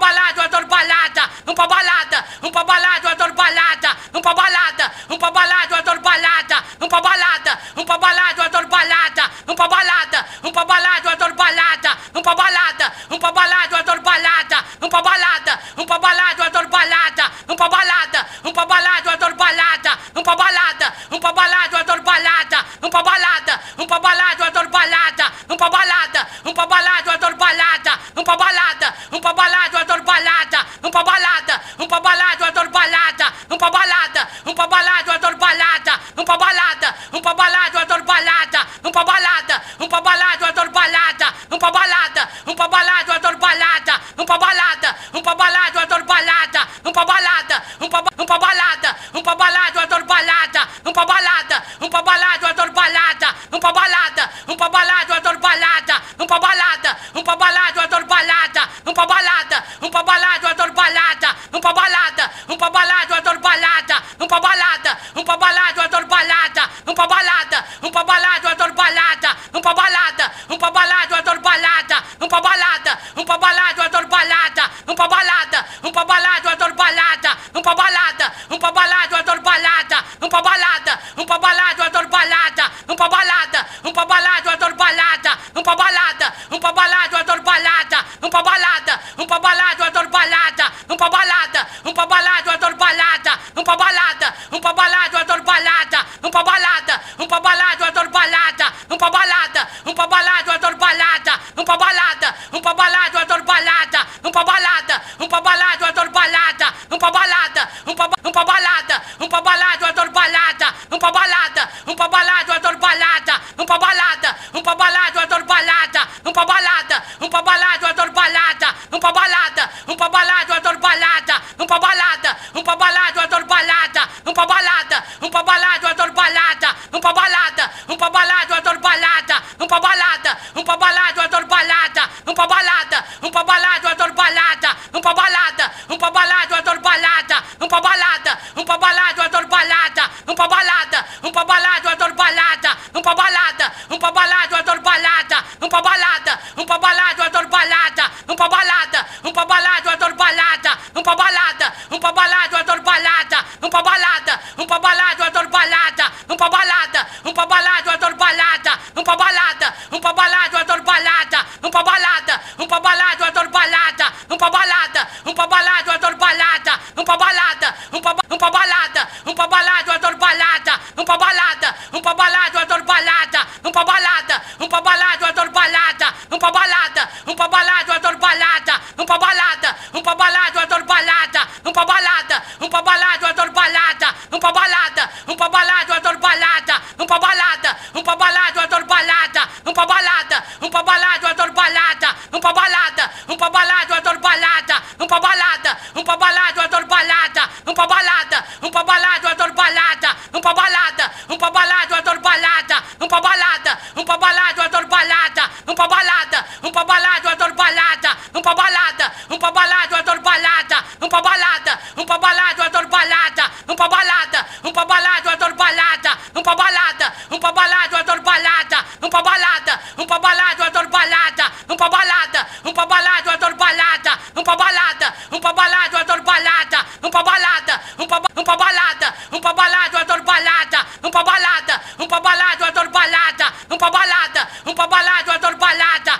vamos pra balada, eu adoro balada, vamos pra balada, vamos pra balada, eu adoro balada, vamos pra balada, vamos pra balada, eu adoro balada, vamos pra balada, vamos pra balada, eu adoro balada, vamos pra balada, vamos pra balada, eu adoro balada, vamos pra balada, vamos pra balada, eu adoro balada, vamos pra balada, vamos pra balada, eu adoro balada, vamos pra balada, vamos pra balada, eu adoro balada, vamos pra balada, vamos pra balada, eu adoro balada, vamos pra balada, vamos pra balada, eu adoro balada, vamos pra balada, vamos pra balada, eu adoro balada, vamos pra balada, vamos pra balada, eu adoro balada, vamos pra balada, vamos pra balada, vamos pra balada, eu adoro balada, vamos pra balada, vamos pra balada, eu adoro balada, vamos pra balada, vamos pra balada, eu adoro balada, vamos pra balada, vamos pra balada, eu adoro balada, vamos pra balada, vamos pra balada, eu adoro balada, vamos pra balada, vamos pra balada, eu adoro balada, vamos pra balada, vamos pra balada, eu adoro balada, vamos pra balada, vamos pra balada, eu adoro balada, vamos pra balada, vamos pra balada, eu adoro balada, vamos pra balada, vamos pra balada, eu adoro balada, vamos pra balada, vamos pra balada, eu adoro balada, vamos pra balada, vamos pra balada, eu adoro balada, vamos pra balada, vamos pra balada, eu adoro balada, vamos pra balada, vamos pra balada, eu adoro balada, vamos pra balada, vamos pra balada, eu adoro balada, vamos pra balada, vamos pra balada, eu adoro balada, vamos pra balada, vamos pra balada, eu adoro balada, vamos pra balada, vamos pra balada, eu adoro balada, vamos pra balada, vamos pra balada, eu adoro balada, vamos pra balada, vamos pra balada, eu adoro balada, vamos pra balada, vamos pra balada, eu adoro balada, vamos pra balada, vamos pra balada, eu adoro balada, vamos pra balada, vamos pra balada, vamos pra balada, eu adoro balada, vamos pra balada, vamos pra balada, eu adoro balada, vamos pra balada, vamos pra balada, eu adoro balada, vamos pra balada, vamos pra balada, eu adoro balada, vamos pra balada, vamos pra balada, eu adoro balada, vamos pra balada, vamos pra balada, eu adoro balada, vamos pra balada, vamos pra balada, eu adoro balada, vamos pra balada, vamos pra balada, eu adoro balada, vamos pra balada, vamos pra balada, eu adoro balada, vamos pra balada, vamos pra balada, eu adoro balada, vamos pra balada, vamos pra balada, eu adoro balada, vamos pra balada, vamos pra balada, eu adoro balada, vamos pra balada, vamos pra balada, eu adoro balada, vamos pra balada, vamos pra balada, eu adoro balada, vamos pra balada, vamos pra balada, eu adoro balada, vamos pra balada, vamos pra balada, eu adoro balada, vamos pra balada, vamos pra balada, eu adoro balada, vamos pra balada, vamos pra balada, eu adoro balada, vamos pra balada, vamos pra balada, eu adoro balada, vamos pra balada, vamos pra balada, eu adoro balada, vamos pra balada, vamos pra balada, eu adoro balada, vamos pra balada, vamos pra balada, eu adoro balada, vamos pra balada, vamos pra balada, vamos pra balada, eu adoro balada, vamos pra balada, vamos pra balada, eu adoro balada, vamos pra balada, vamos pra balada, eu adoro balada, vamos pra balada, vamos pra balada, eu adoro balada, vamos pra balada, vamos pra balada, eu adoro balada, vamos pra balada, vamos pra balada, eu adoro balada, vamos pra balada, vamos pra balada, eu adoro balada, vamos pra balada, vamos pra balada, eu adoro balada, vamos pra balada, vamos pra balada, eu adoro balada, vamos pra balada, vamos pra balada, eu adoro balada, vamos pra balada, vamos pra balada, eu adoro balada, vamos pra balada, vamos pra balada, eu adoro balada, vamos pra balada, vamos pra balada, eu adoro balada, vamos pra balada, vamos pra balada, eu adoro balada, vamos pra balada, vamos pra balada, eu adoro balada, vamos pra balada, vamos pra balada, eu adoro balada, vamos pra balada, vamos pra balada, eu adoro balada, vamos pra balada, vamos pra balada, eu adoro balada, vamos pra balada, vamos pra balada, eu adoro balada, vamos pra balada, vamos pra balada, eu adoro balada, vamos pra balada, vamos pra balada, eu adoro balada, vamos pra balada, vamos pra balada, eu adoro balada, vamos pra balada, vamos pra balada, vamos pra balada, eu adoro balada, vamos pra balada, vamos pra balada, eu adoro balada, vamos pra balada, vamos pra balada, eu adoro balada, vamos pra balada, vamos pra balada, eu adoro balada, vamos pra balada, vamos pra balada, eu adoro balada, vamos pra balada, vamos pra balada, eu adoro balada, vamos pra balada, vamos pra balada, eu adoro balada,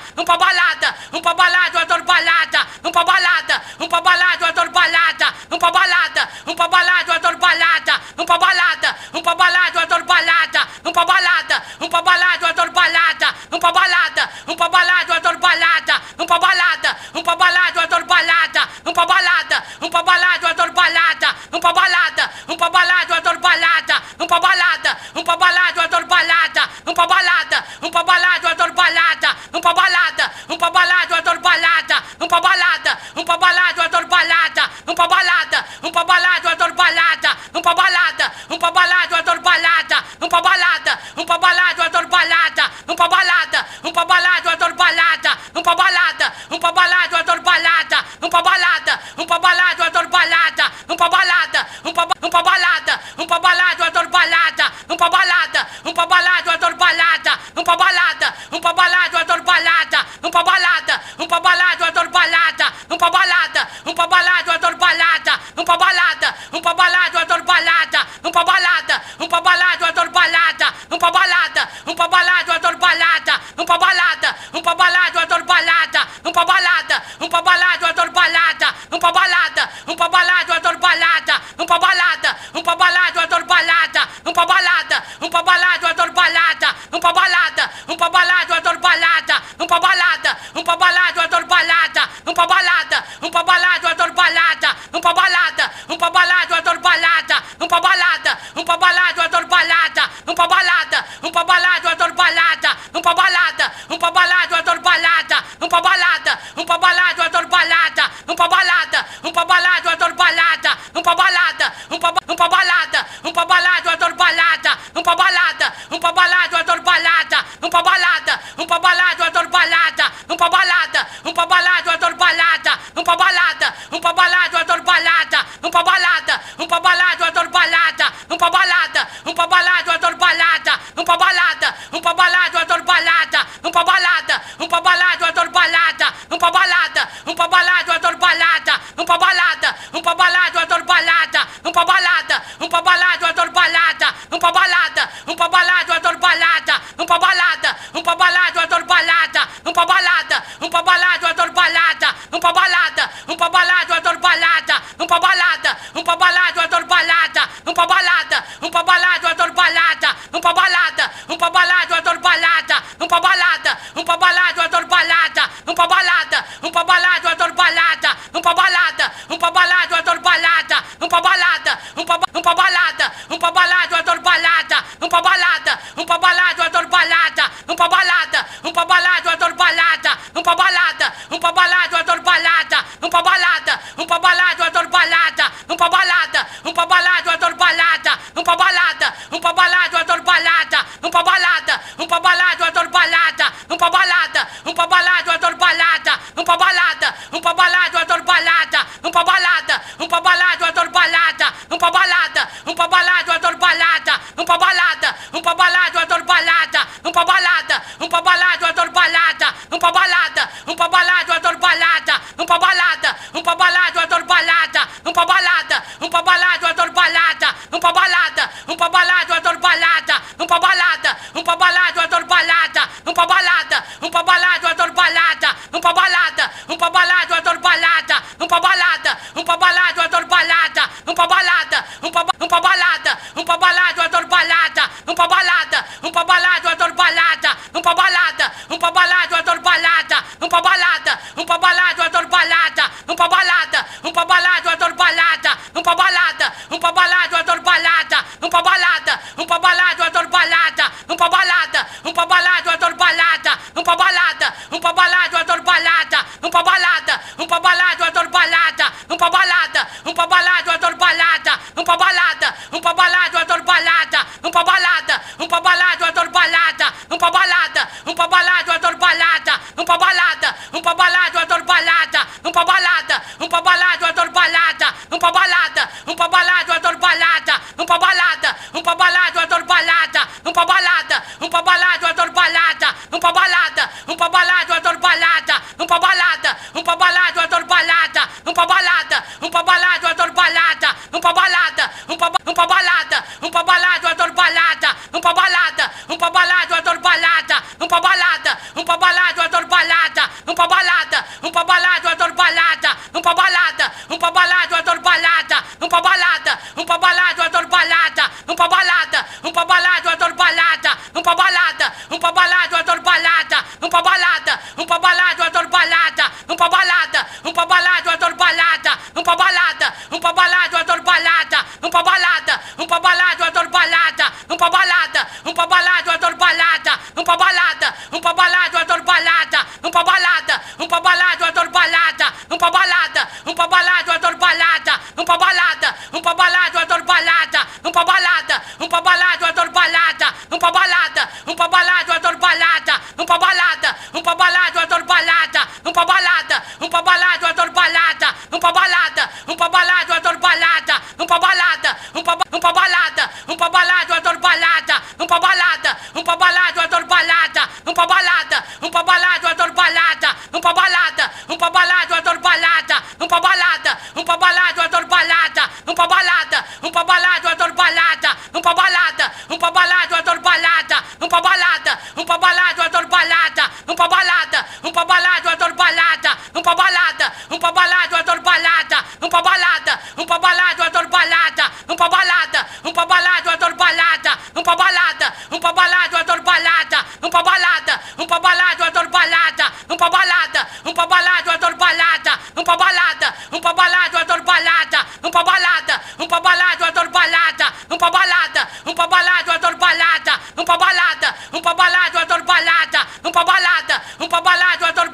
vamos pra balada, vamos pra balada, eu adoro balada, vamos pra balada, vamos pra balada, eu adoro balada, vamos pra balada, vamos pra balada, eu adoro balada, vamos pra balada, vamos pra balada, eu adoro balada, vamos pra balada, vamos pra balada, eu adoro balada, vamos pra balada, vamos pra balada, eu adoro balada, vamos pra balada, vamos pra balada, eu adoro balada, vamos pra balada, vamos pra balada, eu adoro balada, vamos pra balada, vamos pra balada, eu adoro balada, vamos pra balada, vamos pra balada, eu adoro balada, vamos pra balada, vamos pra balada, eu adoro balada, vamos pra balada, vamos pra balada, eu adoro balada, vamos pra balada, vamos pra balada, eu adoro balada, vamos pra balada, vamos pra balada, eu adoro balada, vamos pra balada, vamos pra balada, eu adoro balada, vamos pra balada, vamos pra balada, vamos pra balada, eu adoro balada, vamos pra balada, vamos pra balada, eu adoro balada, vamos pra balada, vamos pra balada, eu adoro balada, vamos pra balada, vamos pra balada, eu adoro balada, vamos pra balada, vamos pra balada, eu adoro balada, vamos pra balada, vamos pra balada, eu adoro balada, vamos pra balada, vamos pra balada, eu adoro balada, vamos pra balada, vamos pra balada, eu adoro balada, vamos pra balada, vamos pra balada, eu adoro balada, vamos pra balada, vamos pra balada, eu adoro balada, vamos pra balada, balada, vamos pra balada, eu adoro balada, vamos pra balada, vamos pra balada, eu adoro balada, vamos pra balada, vamos pra balada, eu adoro balada, vamos pra balada, vamos pra balada, eu adoro balada, vamos pra balada, vamos pra balada, eu adoro balada, vamos pra balada, vamos pra balada, eu adoro balada, vamos pra balada, vamos pra balada, eu adoro balada, vamos pra balada, vamos pra balada, eu adoro balada, vamos pra balada, vamos pra balada, eu adoro balada, vamos pra balada, vamos pra balada, eu adoro balada, vamos pra balada, vamos pra balada, eu adoro balada, vamos pra balada, vamos pra balada, eu adoro balada, vamos pra balada, vamos pra balada, vamos pra balada, eu adoro balada, vamos pra balada, vamos pra balada, eu adoro balada, vamos pra balada, vamos pra balada, eu adoro balada, vamos pra balada, vamos pra balada, eu adoro balada, vamos pra balada, vamos pra balada, eu adoro balada, vamos pra balada, vamos pra balada, eu adoro balada, vamos pra balada, vamos pra balada, eu adoro balada, vamos pra balada, vamos pra balada, eu adoro balada, vamos pra balada, vamos pra balada, eu adoro balada, vamos pra balada, vamos pra balada, eu adoro balada, vamos pra balada, vamos pra balada, eu adoro balada, vamos pra balada, vamos pra balada, eu adoro balada, vamos pra balada, vamos pra balada, eu adoro balada, vamos pra balada, vamos pra balada, eu adoro balada, vamos pra balada, vamos pra balada, eu adoro balada, vamos pra balada, vamos pra balada, eu adoro balada, vamos pra balada, vamos pra balada, eu adoro balada, vamos pra balada, vamos pra balada, eu adoro balada, vamos pra balada, vamos pra balada, eu adoro balada, vamos pra balada, vamos pra balada, eu adoro balada, vamos pra balada, vamos pra balada, eu adoro balada, vamos pra balada, vamos pra balada, eu adoro balada, vamos pra balada, vamos pra balada, vamos pra balada, eu adoro balada, vamos pra balada, vamos pra balada, eu adoro balada, vamos pra balada, vamos pra balada, eu adoro balada, vamos pra balada, vamos pra balada, eu adoro balada, vamos pra balada, vamos pra balada, eu adoro balada, vamos pra balada, vamos pra balada, eu adoro balada, vamos pra balada, vamos pra balada, eu adoro balada, vamos pra balada, vamos pra balada, eu adoro balada, vamos pra balada, vamos pra balada, eu adoro balada, vamos pra balada, vamos pra balada, eu adoro balada, vamos pra balada, vamos pra balada, eu adoro balada, vamos pra balada, vamos pra balada, eu adoro balada, vamos pra balada, vamos pra balada, eu adoro balada, vamos pra balada, vamos pra balada, eu adoro balada, vamos pra balada, vamos pra balada, eu adoro balada, vamos pra balada, vamos pra balada, eu adoro balada, vamos pra balada, vamos pra balada, eu adoro balada, vamos pra balada, vamos pra balada, eu adoro balada, vamos pra balada, vamos pra balada, eu adoro balada, vamos pra balada, vamos pra balada, eu adoro balada, vamos pra balada, vamos pra balada, eu adoro balada, vamos pra balada, vamos pra balada, eu adoro balada, vamos pra balada, vamos pra balada, vamos pra balada, eu adoro balada, vamos pra balada, vamos pra balada, eu adoro balada, vamos pra balada, vamos pra balada, eu adoro balada, vamos pra balada, vamos pra balada, eu adoro balada, vamos pra balada, vamos pra balada, eu adoro balada, vamos pra balada, vamos pra balada, eu adoro balada, vamos pra balada, vamos pra balada, eu adoro balada, vamos pra balada, vamos pra balada, eu adoro balada, vamos pra balada, vamos pra balada, eu adoro balada, vamos pra balada, vamos pra balada, eu adoro balada, vamos pra balada, vamos pra balada, eu adoro balada, vamos pra balada, vamos pra balada, eu adoro balada, vamos pra balada, vamos pra balada, eu adoro balada, vamos pra balada, vamos pra balada, eu adoro balada, vamos pra balada, vamos pra balada, eu adoro balada, vamos pra balada, vamos pra balada, eu adoro balada, vamos pra balada, vamos pra balada, eu adoro balada, vamos pra balada, vamos pra balada, eu adoro balada, vamos pra balada, vamos pra balada, eu adoro balada, vamos pra balada, vamos pra balada, eu adoro balada, vamos pra balada, vamos pra balada, eu adoro balada, vamos pra balada, vamos pra balada, eu adoro balada, vamos pra balada, vamos pra balada, vamos pra balada, eu adoro balada, vamos pra balada, vamos pra balada, eu adoro balada, vamos pra balada, vamos pra balada, eu adoro balada, vamos pra balada, vamos pra balada, eu adoro balada, vamos pra balada, vamos pra balada, eu adoro balada, vamos pra balada, vamos pra balada, eu adoro balada, vamos pra balada, vamos pra balada, eu adoro balada, vamos pra balada, vamos pra balada, eu adoro balada, vamos pra balada, vamos pra balada, eu adoro balada, vamos pra balada, vamos pra balada, eu adoro balada, vamos pra balada, vamos pra balada, eu adoro balada, vamos pra balada, vamos pra balada, eu adoro balada, vamos pra balada, vamos pra balada, eu adoro balada, vamos pra balada, vamos pra balada, eu adoro balada, vamos pra balada, vamos pra balada, eu adoro balada, vamos pra balada, vamos pra balada, eu adoro balada, vamos pra balada, vamos pra balada, eu adoro balada, vamos pra balada, vamos pra balada, eu adoro balada, vamos pra balada, vamos pra balada, eu adoro balada, vamos pra balada, vamos pra balada, eu adoro balada, vamos pra balada, vamos pra balada, eu adoro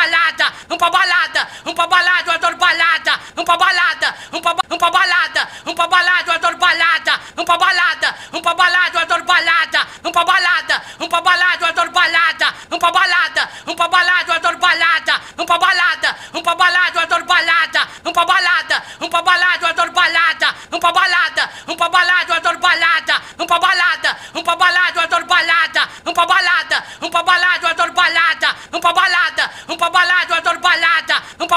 balada, vamos pra balada, vamos pra balada, eu adoro balada, vamos pra balada, vamos pra balada, vamos pra balada, eu adoro balada, vamos pra balada, vamos pra balada, eu adoro balada, vamos pra balada, vamos pra balada, eu adoro balada, vamos pra balada, vamos pra balada, eu adoro balada, vamos pra balada, vamos pra balada, eu adoro balada, vamos pra balada, vamos pra balada, eu adoro balada, vamos pra balada, vamos pra balada, eu adoro balada, vamos pra balada, vamos pra balada, eu adoro balada, vamos pra balada, vamos pra balada, eu adoro balada, vamos pra balada, vamos pra balada, eu adoro balada, vamos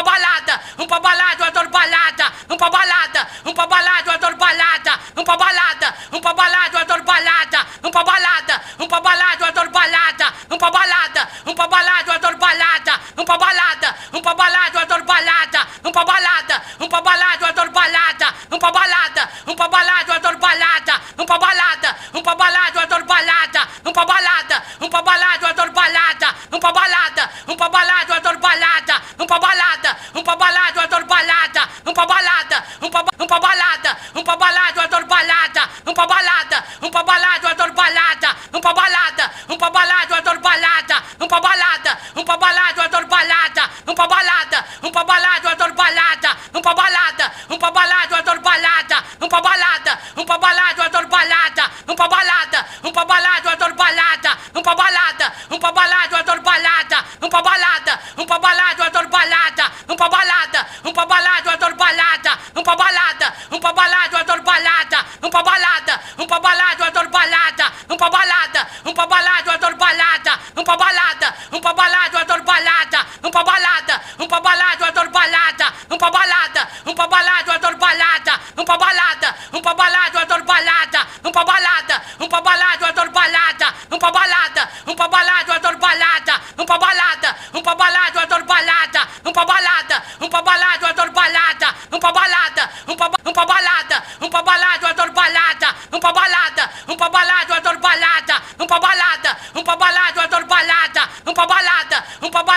vamos pra balada, eu adoro balada, vamos pra balada, vamos pra balada, eu adoro balada, vamos pra balada, vamos pra balada, eu adoro balada, vamos pra balada, vamos pra balada, eu adoro balada, vamos pra balada, vamos pra balada, eu adoro balada, vamos pra balada, vamos pra balada, eu adoro balada, vamos pra balada, vamos pra balada, eu adoro balada, vamos pra balada, vamos pra balada, eu adoro balada, vamos pra balada, vamos pra balada, eu adoro balada, vamos pra balada, vamos pra balada, eu adoro balada, vamos pra balada, vamos pra balada, eu adoro balada, vamos pra balada, vamos pra balada, eu adoro balada, vamos pra balada, vamos pra balada, eu adoro balada, vamos pra balada, vamos pra balada, eu adoro balada, vamos pra balada, vamos pra balada, eu adoro balada, vamos pra balada, vamos pra balada, eu adoro balada, vamos pra balada, vamos pra balada, eu adoro balada, vamos pra balada, vamos pra balada, eu adoro balada, vamos pra balada, vamos pra balada, vamos pra balada, eu adoro balada, vamos pra balada, vamos pra balada, eu adoro balada, vamos pra balada, vamos pra balada, eu adoro balada, vamos pra balada, vamos pra balada, eu adoro balada, vamos pra balada, vamos pra balada, eu adoro balada, vamos pra balada, vamos pra balada, eu adoro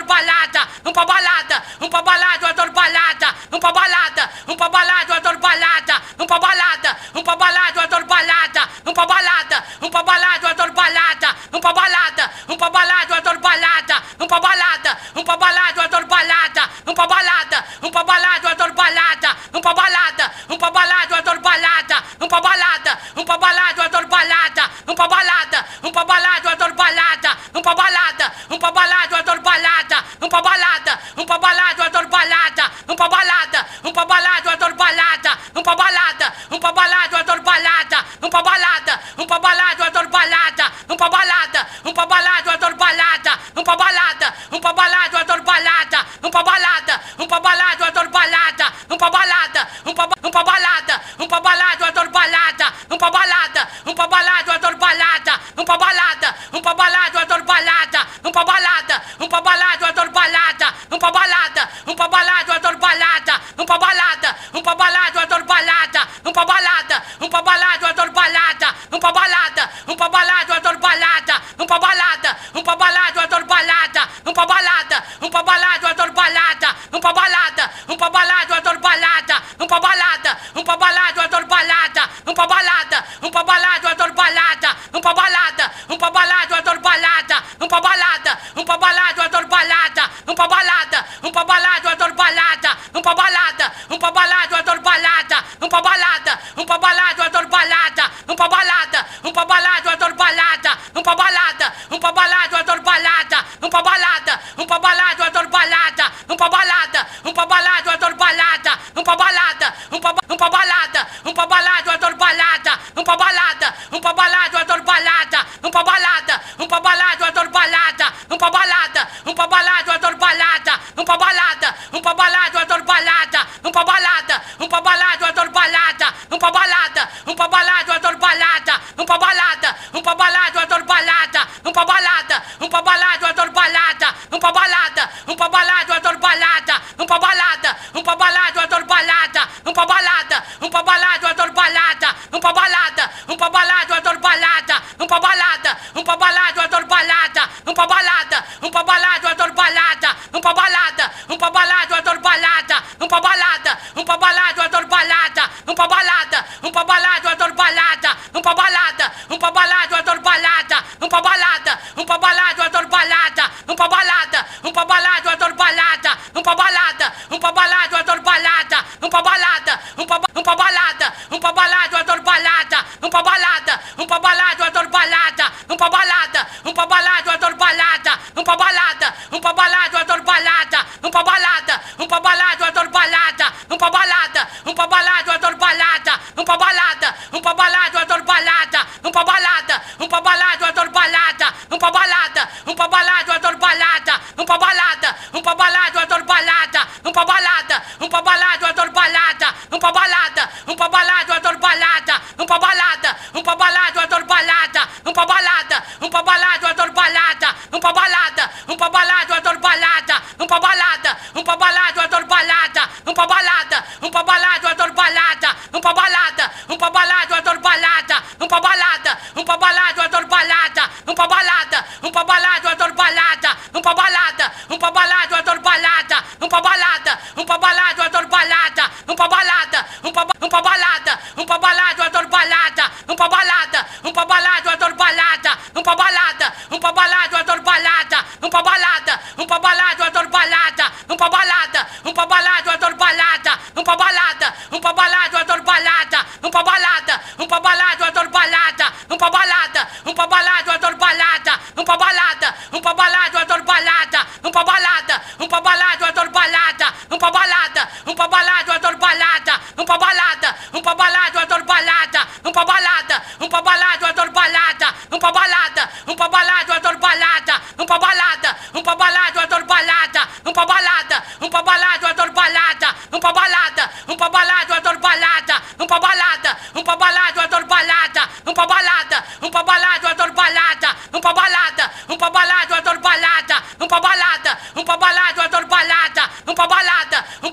balada, vamos pra balada, vamos pra balada, eu adoro balada, vamos pra balada, vamos pra balada, eu adoro balada, vamos pra balada, vamos pra balada, eu adoro balada, vamos pra balada, vamos pra balada, eu adoro balada, vamos pra balada, vamos pra balada, eu adoro balada, vamos pra balada, vamos pra balada, eu adoro balada, vamos pra balada, vamos pra balada, eu adoro balada, vamos pra balada, vamos pra balada, eu adoro balada, vamos pra balada, vamos pra balada, eu adoro balada, vamos pra balada, vamos pra balada, eu adoro balada, vamos pra balada, vamos pra balada, eu adoro balada, vamos pra balada, vamos pra balada, eu adoro balada, vamos pra balada, vamos pra balada, eu adoro balada, vamos pra balada, vamos pra balada, eu adoro balada, vamos pra balada, vamos pra balada, eu adoro balada, vamos pra balada, vamos pra balada, eu adoro balada, vamos pra balada, vamos pra balada, vamos pra balada, eu adoro balada, vamos pra balada, vamos pra balada, eu adoro balada, vamos pra balada, vamos pra balada, eu adoro balada, vamos pra balada, vamos pra balada, eu adoro balada, vamos pra balada, vamos pra balada, eu adoro balada, vamos pra balada, vamos pra balada, eu adoro balada, vamos pra balada, vamos pra balada, eu adoro balada, vamos pra balada, vamos pra balada, eu adoro balada, vamos pra balada, vamos pra balada, eu adoro balada, vamos pra balada, vamos pra balada, eu adoro balada, vamos pra balada, vamos pra balada, eu adoro balada, vamos pra balada, vamos pra balada, eu adoro balada, vamos pra balada, vamos pra balada, eu adoro balada, vamos pra balada, vamos pra balada, eu adoro balada, vamos pra balada, vamos pra balada, eu adoro balada, vamos pra balada, vamos pra balada, eu adoro balada, vamos pra balada, vamos pra balada, eu adoro balada, vamos pra balada, vamos pra balada, eu adoro balada, vamos pra balada, vamos pra balada, eu adoro balada, vamos pra balada, vamos pra balada, eu adoro balada, vamos pra balada, vamos pra balada, eu adoro balada, vamos pra balada, vamos pra balada, eu adoro balada, vamos pra balada, vamos pra balada, vamos pra balada, eu adoro balada, vamos pra balada, vamos pra balada, eu adoro balada, vamos pra balada, vamos pra balada, eu adoro balada, vamos pra balada, vamos pra balada, eu adoro balada, vamos pra balada, vamos pra balada, eu adoro balada, vamos pra balada, vamos pra balada, eu adoro balada, vamos pra balada, vamos pra balada, eu adoro balada, vamos pra balada, vamos pra balada, eu adoro balada, vamos pra balada, vamos pra balada, eu adoro balada, vamos pra balada, vamos pra balada, eu adoro balada, vamos pra balada, vamos pra balada, eu adoro balada, vamos pra balada, vamos pra balada, eu adoro balada, vamos pra balada, vamos pra balada, eu adoro balada, vamos pra balada, vamos pra balada, eu adoro balada, vamos pra balada, vamos pra balada, eu adoro balada, vamos pra balada, vamos pra balada, eu adoro balada, vamos pra balada, vamos pra balada, eu adoro balada, vamos pra balada, vamos pra balada, eu adoro balada, vamos pra balada, vamos pra balada, eu adoro balada, vamos pra balada, vamos pra balada, eu adoro balada, vamos pra balada, vamos pra balada, eu adoro balada, vamos pra balada, vamos pra balada, eu adoro balada, vamos pra balada, vamos pra balada, vamos pra balada, eu adoro balada, vamos pra balada, vamos pra balada, eu adoro balada, vamos pra balada, vamos pra balada, eu adoro balada, vamos pra balada, vamos pra balada, eu adoro balada, vamos pra balada, vamos pra balada, eu adoro balada, vamos pra balada, vamos pra balada, eu adoro balada, vamos pra balada, vamos pra balada, eu adoro balada, vamos pra balada, vamos pra balada, eu adoro balada, vamos pra balada, vamos pra balada, eu adoro balada, vamos pra balada, vamos pra balada, eu adoro balada, vamos pra balada, vamos pra balada, eu adoro balada, vamos pra balada, vamos pra balada, eu adoro balada, vamos pra balada, vamos pra balada, eu adoro balada, vamos pra balada, vamos pra balada, eu adoro balada, vamos pra balada, vamos pra balada, eu adoro balada, vamos pra balada, vamos pra balada, eu adoro balada, vamos pra balada, vamos pra balada, eu adoro balada, vamos pra balada, vamos pra balada, eu adoro balada, vamos pra balada, vamos pra balada, eu adoro balada, vamos pra balada, vamos pra balada, eu adoro balada, vamos pra balada, vamos pra balada, eu adoro balada, vamos pra balada, vamos pra balada, eu adoro balada, vamos pra balada, vamos pra balada, vamos pra balada, eu adoro balada, vamos pra balada, vamos pra balada, eu adoro balada, vamos pra balada, vamos pra balada, eu adoro balada, vamos pra balada, vamos pra balada, eu adoro balada, vamos pra balada,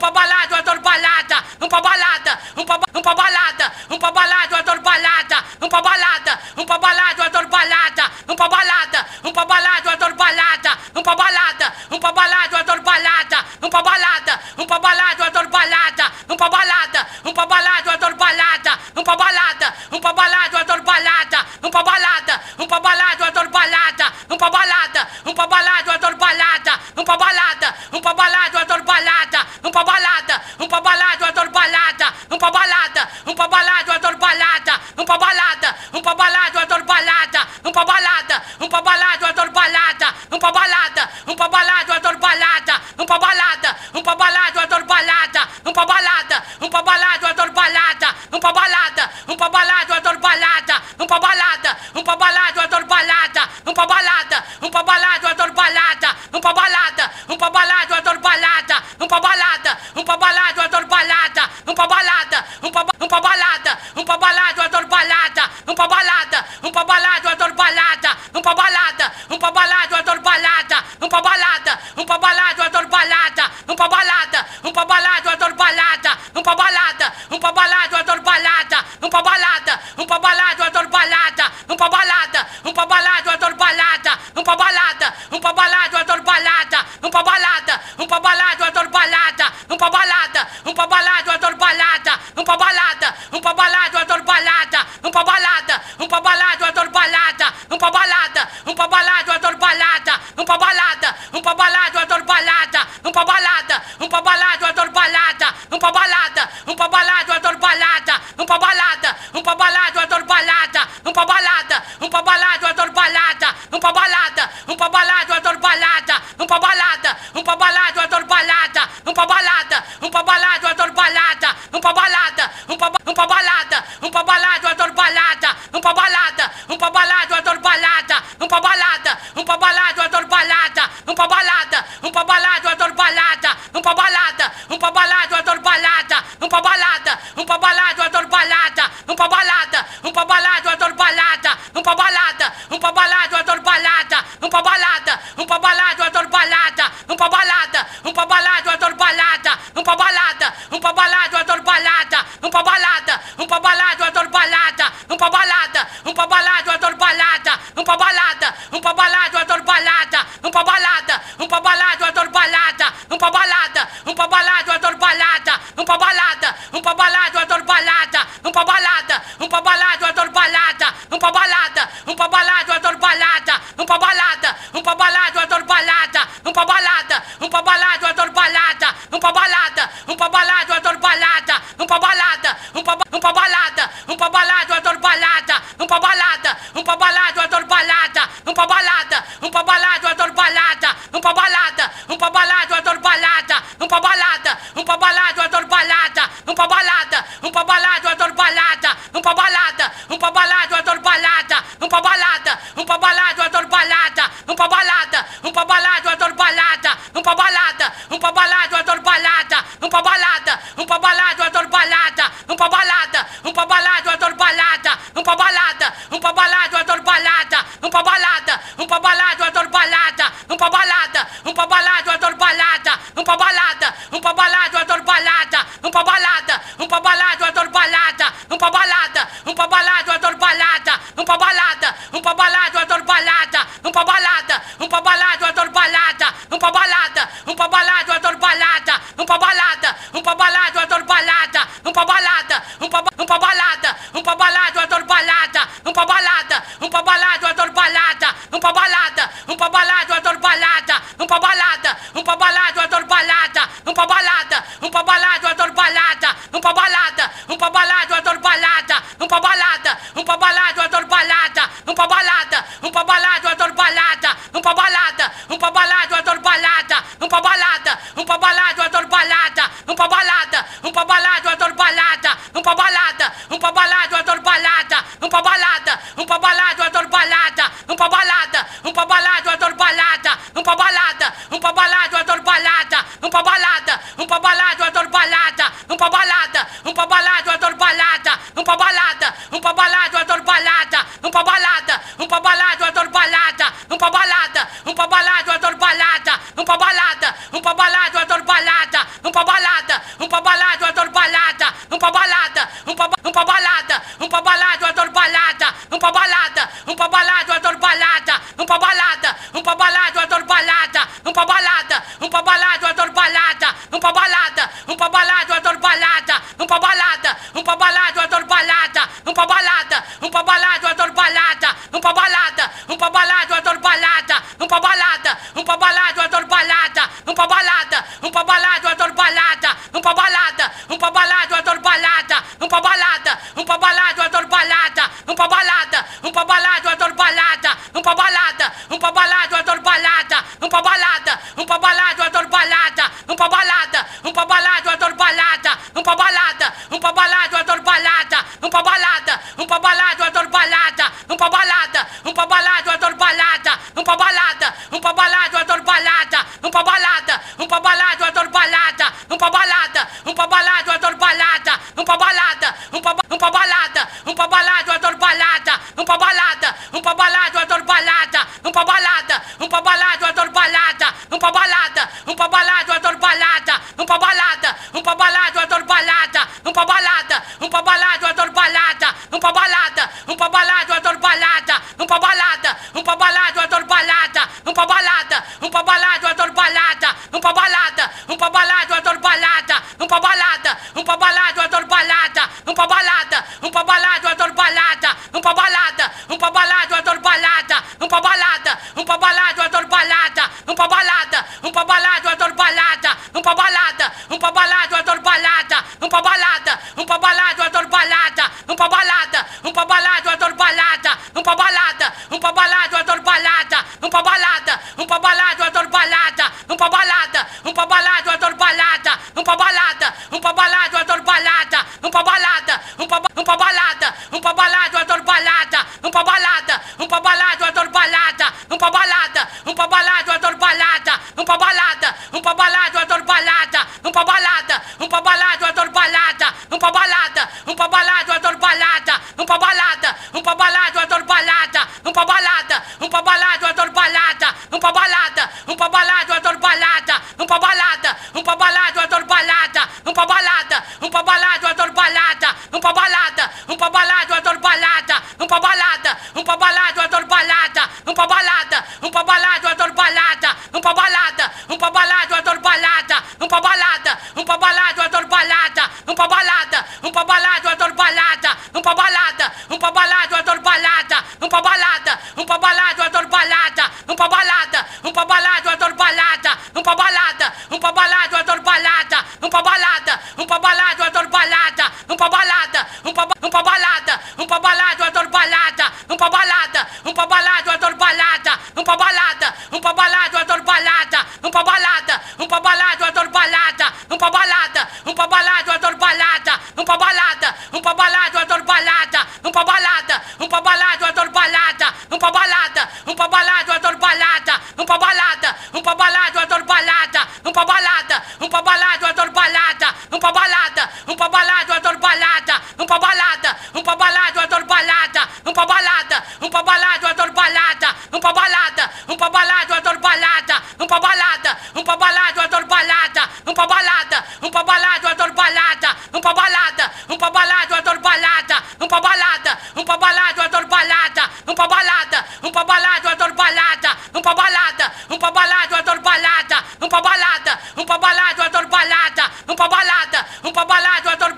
pra balada, eu adoro balada. Vamos pra balada, vamos pra balada, vamos pra balada, eu adoro balada. Vamos pra balada, vamos pra balada, eu adoro balada. Vamos pra balada, vamos pra balada, eu adoro balada. Vamos pra balada, vamos pra balada, eu adoro balada. Vamos pra balada, vamos pra balada, eu adoro balada. Vamos pra balada, vamos pra balada, eu adoro balada. Vamos pra balada, vamos pra balada, eu adoro balada. Vamos pra balada, vamos pra balada, eu adoro balada. Vamos pra balada, vamos pra balada, eu adoro balada. Vamos pra balada, vamos pra balada, eu adoro balada. Vamos pra balada, vamos pra balada, eu adoro balada. Vamos pra balada, vamos pra balada, eu adoro balada. Vamos pra balada, vamos pra balada, eu adoro balada. Vamos pra balada, vamos pra balada, eu adoro balada. Vamos pra balada, vamos pra balada, eu adoro balada. Vamos pra balada, vamos pra balada, eu adoro balada. Vamos pra balada, vamos pra balada, eu adoro balada. Vamos pra balada, vamos pra balada, eu adoro balada. Vamos pra balada, vamos pra balada, eu adoro balada. Vamos pra balada, vamos pra balada, eu adoro balada. Vamos pra balada, vamos pra balada, eu adoro balada. Vamos pra balada, vamos pra balada, eu adoro balada. Vamos pra balada, vamos pra balada, vamos pra balada, eu adoro balada. Vamos pra balada, vamos pra balada, eu adoro balada. Vamos pra balada, vamos pra balada, eu adoro balada. Vamos pra balada, vamos pra balada, eu adoro balada. Vamos pra balada, vamos pra balada, eu adoro balada. Vamos pra balada, vamos pra balada, eu adoro balada. Vamos pra balada, vamos pra balada, eu adoro balada. Vamos pra balada, vamos pra balada, eu adoro balada. Vamos pra balada, vamos pra balada, eu adoro balada. Vamos pra balada, vamos pra balada, eu adoro balada. Vamos pra balada, vamos pra balada, eu adoro balada. Vamos pra balada, vamos pra balada, eu adoro balada. Vamos pra balada, vamos pra balada, eu adoro balada. Vamos pra balada, vamos pra balada, eu adoro balada. Vamos pra balada, vamos pra balada, eu adoro balada. Vamos pra balada, vamos pra balada, eu adoro balada. Vamos pra balada, vamos pra balada, eu adoro balada. Vamos pra balada, vamos pra balada, eu adoro balada. Vamos pra balada, vamos pra balada, eu adoro balada. Vamos pra balada, vamos pra balada, eu adoro balada. Vamos pra balada, vamos pra balada, eu adoro balada. Vamos pra balada, vamos pra balada, eu adoro balada. Vamos pra balada, vamos pra balada, vamos pra balada, eu adoro balada. Vamos pra balada, vamos pra balada, eu adoro balada. Vamos pra balada, vamos pra balada, eu adoro balada. Vamos pra balada, vamos pra balada, eu adoro balada. Vamos pra balada, vamos pra balada, eu adoro balada. Vamos pra balada, vamos pra balada, eu adoro balada. Vamos pra balada, vamos pra balada, eu adoro balada. Vamos pra balada, vamos pra balada, eu adoro balada. Vamos pra balada, vamos pra balada, eu adoro balada. Vamos pra balada, vamos pra balada, eu adoro balada. Vamos pra balada, vamos pra balada, eu adoro balada. Vamos pra balada, vamos pra balada, eu adoro balada. Vamos pra balada, vamos pra balada, eu adoro balada. Vamos pra balada, vamos pra balada, eu adoro balada. Vamos pra balada, vamos pra balada, eu adoro balada. Vamos pra balada, vamos pra balada, eu adoro balada. Vamos pra balada, vamos pra balada, eu adoro balada. Vamos pra balada, vamos pra balada, eu adoro balada. Vamos pra balada, vamos pra balada, eu adoro balada. Vamos pra balada, vamos pra balada, eu adoro balada. Vamos pra balada, vamos pra balada, eu adoro balada. Vamos pra balada, vamos pra balada, eu adoro balada. Vamos pra balada, vamos pra balada, vamos pra balada, eu adoro balada. Vamos pra balada, vamos pra balada, eu adoro balada. Vamos pra balada, vamos pra balada, eu adoro balada. Vamos pra balada, vamos pra balada, eu adoro balada. Vamos pra balada, vamos pra balada, eu adoro balada. Vamos pra balada, vamos pra balada, eu adoro balada. Vamos pra balada, vamos pra balada, eu adoro balada. Vamos pra balada, vamos pra balada, eu adoro balada. Vamos pra balada, vamos pra balada, eu adoro balada. Vamos pra balada, vamos pra balada, eu adoro balada. Vamos pra balada, vamos pra balada, eu adoro balada. Vamos pra balada, vamos pra balada, eu adoro balada. Vamos pra balada, vamos pra balada, eu adoro balada. Vamos pra balada, vamos pra balada, eu adoro balada. Vamos pra balada, vamos pra balada, eu adoro balada. Vamos pra balada, vamos pra balada, eu adoro balada. Vamos pra balada, vamos pra balada, eu adoro balada. Vamos pra balada, vamos pra balada, eu adoro balada. Vamos pra balada, vamos pra balada, eu adoro balada. Vamos pra balada, vamos pra balada, eu adoro balada. Vamos pra balada, vamos pra balada, eu adoro balada. Vamos pra balada, vamos pra balada, eu adoro balada. Vamos pra balada, vamos pra balada, vamos pra balada, eu adoro balada. Vamos pra balada, vamos pra balada, eu adoro balada. Vamos pra balada, vamos pra balada, eu adoro balada. Vamos pra balada, vamos pra balada, eu adoro balada. Vamos pra balada, vamos pra balada, eu adoro balada. Vamos pra balada, vamos pra balada, eu adoro balada. Vamos pra balada, vamos pra balada, eu adoro balada. Vamos pra balada, vamos pra balada, eu adoro balada. Vamos pra balada, vamos pra balada, eu adoro balada. Vamos pra balada, vamos pra balada, eu adoro balada. Vamos pra balada, vamos pra balada, eu adoro balada. Vamos pra balada, vamos pra balada, eu adoro balada. Vamos pra balada, vamos pra balada, eu adoro balada. Vamos pra balada, vamos pra balada, eu adoro balada. Vamos pra balada, vamos pra balada, eu adoro balada. Vamos pra balada, vamos pra balada, eu adoro balada. Vamos pra balada, vamos pra balada, eu adoro balada. Vamos pra balada, vamos pra balada, eu adoro balada. Vamos pra balada, vamos pra balada, eu adoro balada. Vamos pra balada, vamos pra balada, eu adoro balada. Vamos pra balada, vamos pra balada, eu adoro balada. Vamos pra balada, pra balada, vamos pra balada, eu adoro balada, vamos pra balada, vamos pra balada, eu adoro balada, vamos pra balada, vamos pra balada, eu adoro balada, vamos pra balada, vamos pra balada, eu adoro balada, vamos pra balada, vamos pra balada, eu adoro balada, vamos pra balada, vamos pra balada, eu adoro balada, vamos pra balada, vamos pra balada, eu adoro balada, vamos pra balada, vamos pra balada, eu adoro balada, vamos pra balada, vamos pra balada, eu adoro balada, vamos pra balada, vamos pra balada, eu adoro balada, vamos pra balada, vamos pra balada, eu adoro balada, vamos pra balada, vamos pra balada, eu adoro balada, vamos pra balada, vamos pra balada, eu adoro balada, vamos pra balada, vamos pra balada, eu adoro balada, vamos pra balada, vamos pra balada, eu adoro balada, vamos pra balada, vamos pra balada, eu adoro balada, vamos pra balada, vamos pra balada, eu adoro balada, vamos pra balada, vamos pra balada, vamos pra balada, eu adoro balada, vamos pra balada, vamos pra balada, eu adoro balada, vamos pra balada, vamos pra balada, eu adoro balada, vamos pra balada, vamos pra balada, eu adoro balada, vamos pra balada, vamos pra balada, eu adoro balada, vamos pra balada, vamos pra balada, eu adoro balada, vamos pra balada, vamos pra balada, eu adoro balada, vamos pra balada, vamos pra balada, eu adoro balada, vamos pra balada, vamos pra balada, eu adoro balada, vamos pra balada, vamos pra balada, eu adoro balada, vamos pra balada, vamos pra balada, eu adoro balada, vamos pra balada, vamos pra balada, eu adoro balada, vamos pra balada, vamos pra balada, eu adoro balada, vamos pra balada, vamos pra balada, eu adoro balada, vamos pra balada, vamos pra balada, eu adoro balada, vamos pra balada, vamos pra balada, eu adoro balada, vamos pra balada, vamos pra balada, eu adoro balada, vamos pra balada, vamos pra balada, eu adoro balada, vamos pra balada, vamos pra balada, eu adoro balada, vamos pra balada, vamos pra balada, eu adoro balada, vamos pra balada, vamos pra balada, eu adoro balada, vamos pra balada, vamos pra balada, eu adoro balada, vamos pra balada, vamos pra balada, vamos pra balada, eu adoro balada, vamos pra balada, vamos pra balada, eu adoro balada, vamos pra balada, vamos pra balada, eu adoro balada, vamos pra balada, vamos pra balada, eu adoro balada, vamos pra balada, vamos pra balada, eu adoro balada, vamos pra balada, vamos pra balada, eu adoro balada, vamos pra balada, vamos pra balada, eu adoro balada, vamos pra balada, vamos pra balada, eu adoro balada, vamos pra balada, vamos pra balada, eu adoro balada, vamos pra balada, vamos pra balada, eu adoro balada, vamos pra balada, vamos pra balada, eu adoro balada, vamos pra balada, vamos pra balada, eu adoro balada, vamos pra balada, vamos pra balada, eu adoro balada, vamos pra balada, vamos pra balada, eu adoro balada, vamos pra balada, vamos pra balada, eu adoro balada, vamos pra balada, vamos pra balada, eu adoro balada, vamos pra balada, vamos pra balada, eu adoro balada, vamos pra balada, vamos pra balada, eu adoro balada, vamos pra balada, vamos pra balada, eu adoro balada, vamos pra balada, vamos pra balada, eu adoro balada, vamos pra balada, vamos pra balada, eu adoro balada, vamos pra balada, vamos pra balada, eu adoro balada, vamos pra balada, vamos pra balada, vamos pra balada, eu adoro balada, vamos pra balada, vamos pra balada, eu adoro balada, vamos pra balada, vamos pra balada, eu adoro balada, vamos pra balada, vamos pra balada, eu adoro balada, vamos pra balada, vamos pra balada, eu adoro balada, vamos pra balada, vamos pra balada, eu adoro balada, vamos pra balada, vamos pra balada, eu adoro balada, vamos pra balada, vamos pra balada, eu adoro balada, vamos pra balada, vamos pra balada, eu adoro balada, vamos pra balada, vamos pra balada, eu adoro balada, vamos pra balada, vamos pra balada, eu adoro balada, vamos pra balada, vamos pra balada, eu adoro balada, vamos pra balada, vamos pra balada, eu adoro balada, vamos pra balada, vamos pra balada, eu adoro balada, vamos pra balada, vamos pra balada, eu adoro balada, vamos pra balada, vamos pra balada, eu adoro balada, vamos pra balada, vamos pra balada, eu adoro balada, vamos pra balada, vamos pra balada, eu adoro balada, vamos pra balada, vamos pra balada, eu adoro balada, vamos pra balada, vamos pra balada, eu adoro balada, vamos pra balada, vamos pra balada, eu adoro balada, vamos pra balada, vamos pra balada, eu adoro balada, vamos pra balada, vamos pra balada, vamos pra balada, eu adoro balada, vamos pra balada, vamos pra balada, eu adoro balada, vamos pra balada, vamos pra balada, eu adoro balada,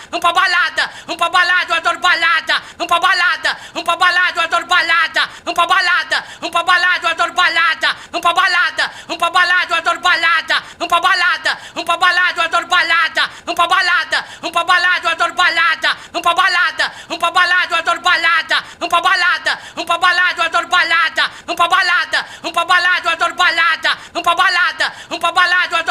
vamos pra balada, vamos pra balada, eu adoro balada, vamos pra balada, vamos pra balada, eu adoro balada, vamos pra balada, vamos pra balada, eu adoro balada, vamos pra balada, vamos pra balada, eu adoro balada, vamos pra balada, vamos pra balada, eu adoro balada, vamos pra balada, vamos pra balada, eu adoro balada, vamos pra balada, vamos pra balada, eu adoro balada, vamos pra balada, vamos pra balada, eu adoro balada, vamos pra balada, vamos pra balada, eu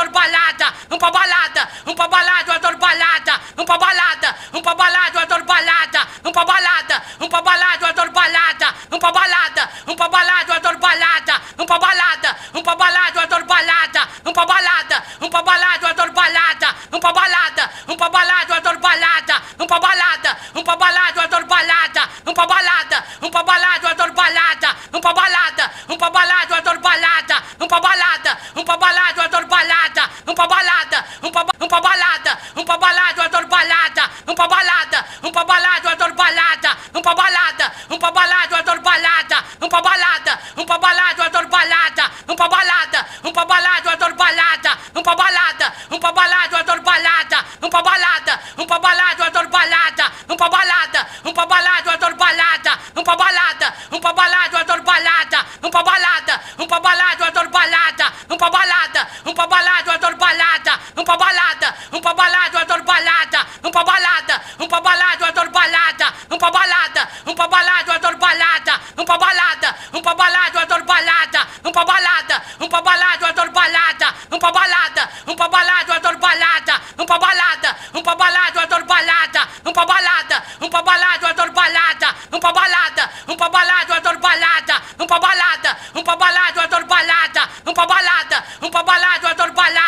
adoro balada, vamos pra balada, vamos pra balada, eu adoro balada, vamos pra balada, vamos pra balada, eu adoro balada, vamos pra balada, vamos pra balada, eu adoro balada, vamos pra balada, vamos pra balada, eu adoro balada, vamos pra balada, vamos pra balada, eu adoro balada, vamos pra balada, vamos pra balada, eu adoro balada, vamos pra balada, vamos pra balada, eu adoro balada, vamos pra balada, vamos pra balada, eu adoro balada, vamos pra balada, vamos pra balada, eu adoro balada, vamos pra balada, vamos pra balada, eu adoro balada, vamos pra balada, vamos adoro balada, vamos pra balada, vamos pra balada, eu adoro balada, vamos pra balada, vamos pra balada, eu adoro balada, vamos pra balada, vamos pra balada, eu adoro balada, vamos pra balada, vamos pra balada, eu adoro balada, vamos pra balada, vamos pra balada, eu adoro balada, vamos pra balada, vamos pra balada, eu adoro balada, vamos pra balada, vamos pra balada, eu adoro balada, vamos pra balada, vamos pra balada, eu adoro balada, vamos pra balada, vamos pra balada, eu adoro balada, vamos pra balada, vamos pra balada, eu adoro balada, vamos pra balada, vamos pra balada, eu adoro balada, vamos pra balada, vamos pra balada, eu adoro balada.